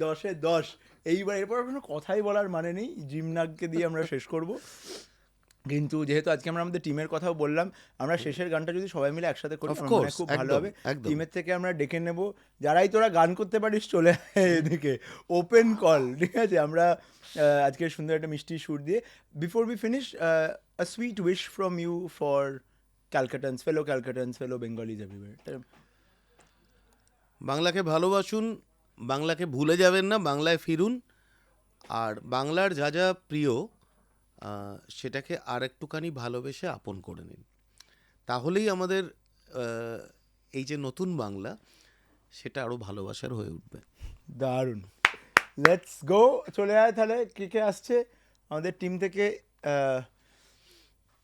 10-এ 10, এইবার এরপর কোনো কথাই বলার মানে নেই, জিমনাগকে দিয়ে আমরা শেষ করব। কিন্তু যেহেতু আজকে আমরা আমাদের টিমের কথাও বললাম, আমরা শেষের গানটা যদি সবাই মিলে একসাথে করি Of আমার মনে course, হয় খুব ভালো একদম, হবে। একদম। টিমের থেকে আমরা ডেকে নেব, যারাই তোরা গান করতে পারিস চলে আয় এদিকে, ওপেন কল, ঠিক আছে? আমরা আজকে সুন্দর একটা মিষ্টি সুর দিয়ে, before we finish, a sweet wish from you for Calcuttans, fellow Bengalis everywhere. বাংলাকে ভালোবাসুন, বাংলাকে ভুলে যাবেন না, বাংলায় ফিরুন, আর বাংলার যা যা প্রিয় সেটাকে আর একটুখানি ভালোবেসে আপন করে নিন। তাহলেই আমাদের এই যে নতুন বাংলা, সেটা আরও ভালোবাসার হয়ে উঠবে। দারুণ, লেটস গো। চলে আয় তাহলে, কে কে আসছে আমাদের টিম থেকে?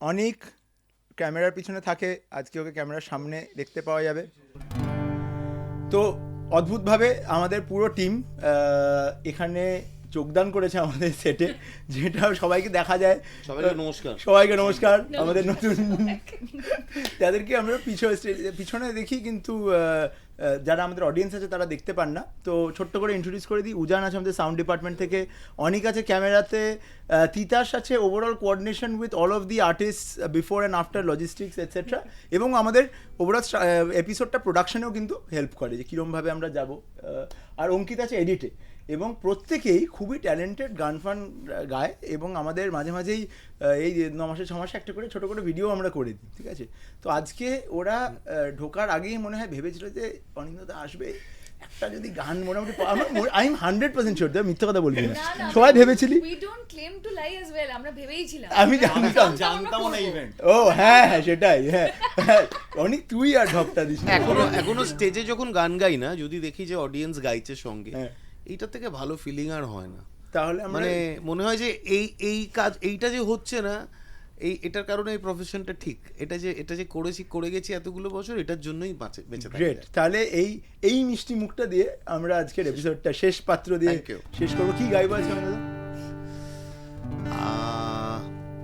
অনেক ক্যামেরার পিছনে থাকে, আজকে ওকে ক্যামেরার সামনে দেখতে পাওয়া যাবে। তো অদ্ভুতভাবে আমাদের পুরো টিম এখানে যোগদান করেছে আমাদের সেটে, যেটা সবাইকে দেখা যায়। সবাইকে নমস্কার। সবাইকে নমস্কার। আমাদের নতুন যাদেরকে আমরা পিছনে দেখি, কিন্তু যারা আমাদের অডিয়েন্স আছে তারা দেখতে পান না। তো ছোট্ট করে ইন্ট্রোডিউস করে দিই, উজান আছে আমাদের সাউন্ড ডিপার্টমেন্ট থেকে, অনিক আছে ক্যামেরাতে, তিতাস আছে overall coordination with all of the artist before and after logistics etcetera, এবং আমাদের ওভারঅল এপিসোডটা প্রোডাকশনেও কিন্তু হেল্প করে, যে কীরমভাবে আমরা যাব। আর অঙ্কিত আছে এডিটে, এবং প্রত্যেকেই খুবই ট্যালেন্টেড, গান ফান গায়, এবং আমাদের মাঝে মাঝেই এই 9 মাসে 6 মাসে একটা করে ছোটো করে ভিডিও আমরা করে দিই, ঠিক আছে? তো আজকে ওরা ঢোকার আগেই মনে হয় ভেবেছিল যে অনিন্দা আসবে, একটা যদি গান মোটামুটি আই এম 100% শিওর, মিথ্যে কথা বলবি না, সবাই ভেবেছিলি। We don't claim to lie as well, আমরা ভেবেইছিলাম। আমি জানতাম না ইভেন্ট। ও হ্যাঁ হ্যাঁ, সেটাই, হ্যাঁ অনেক, তুই আর ঢপটা দিস। এখনো স্টেজে যখন গান গাই না, যদি দেখি যে অডিয়েন্স গাইছে সঙ্গে, এইটার থেকে ভালো ফিলিং আর হয় না। তাহলে মানে মনে হয় যে এই কাজ, এইটা যে হচ্ছে না, এটার কারণে এই প্রফেশনটা ঠিক, এটা যে করে গেছি এতগুলো বছর, এটার জন্যই বেঁচে থাকা গ্রেট। যায়। তাহলে এই মিষ্টি মুখটা দিয়ে আমরা আজকের এপিসোডটা শেষ পাত্র দিয়ে শেষ করবো। কি গাইবো আজকে আমরা?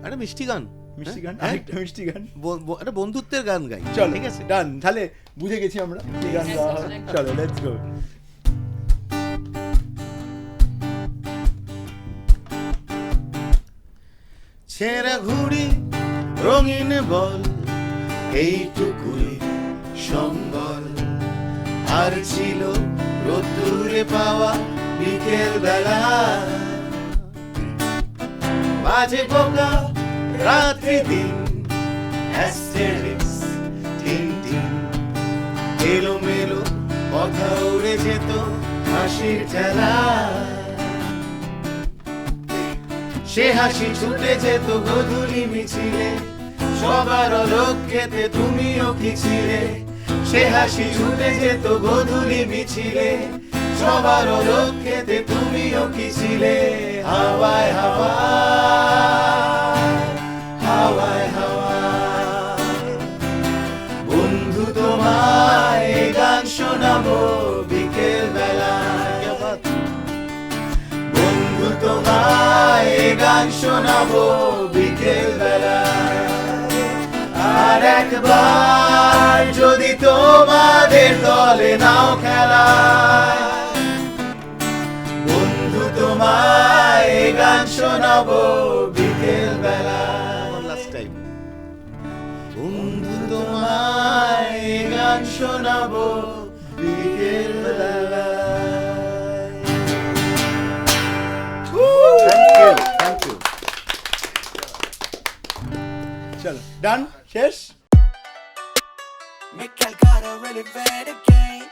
একটা মিষ্টি গান, মিষ্টি গান, আরেকটা মিষ্টি গান, একটা বন্ধুত্বের গান গাই। চলো, ঠিক আছে, ডান। তাহলে বুঝে গেছি আমরা কি গান গাওয়া হয়। চলো, লেটস গো। ছেঁড়া ঘুড়ি রঙিন বল, এইটুকুই সম্বল, আর ছিল রোদ্দুরে পাওয়া বিকেল বেলা, মাঝে পোকা রাত্রি দিন, অ্যাস্টেরিক্স টিনটিন, এলোমেলো কথা উড়ে যেত হাসির ঠেলা, সে হাসি ছুটে যেত গধূলি মিছিলে, সবার লক্ষ্যেতে তুমিও কি ছিলে, সে হাসি ছুটে যেত গধূলি মিছিলে, সবার লক্ষ্যেতে তুমিও কি ছিলে, হাওয়ায় হাওয়ায়, হাওয়ায় হাওয়ায়, বন্ধু তোমায় গান শোনাবো বিকেল বেলায়, বন্ধু তোমায় গান শোনাবো বিকেল বেলায়, আর একবার যদি তোমাদের দলে নাও খেলায়, বন্ধু তোমায় গান শোনাবো বিকেল বেলায়, লাস্ট টাইম, বন্ধু তোমায় গান শোনাবো বিকেল বেলায়। Thank you. চলো, ডান, শেষ। Make Calcutta relevant again.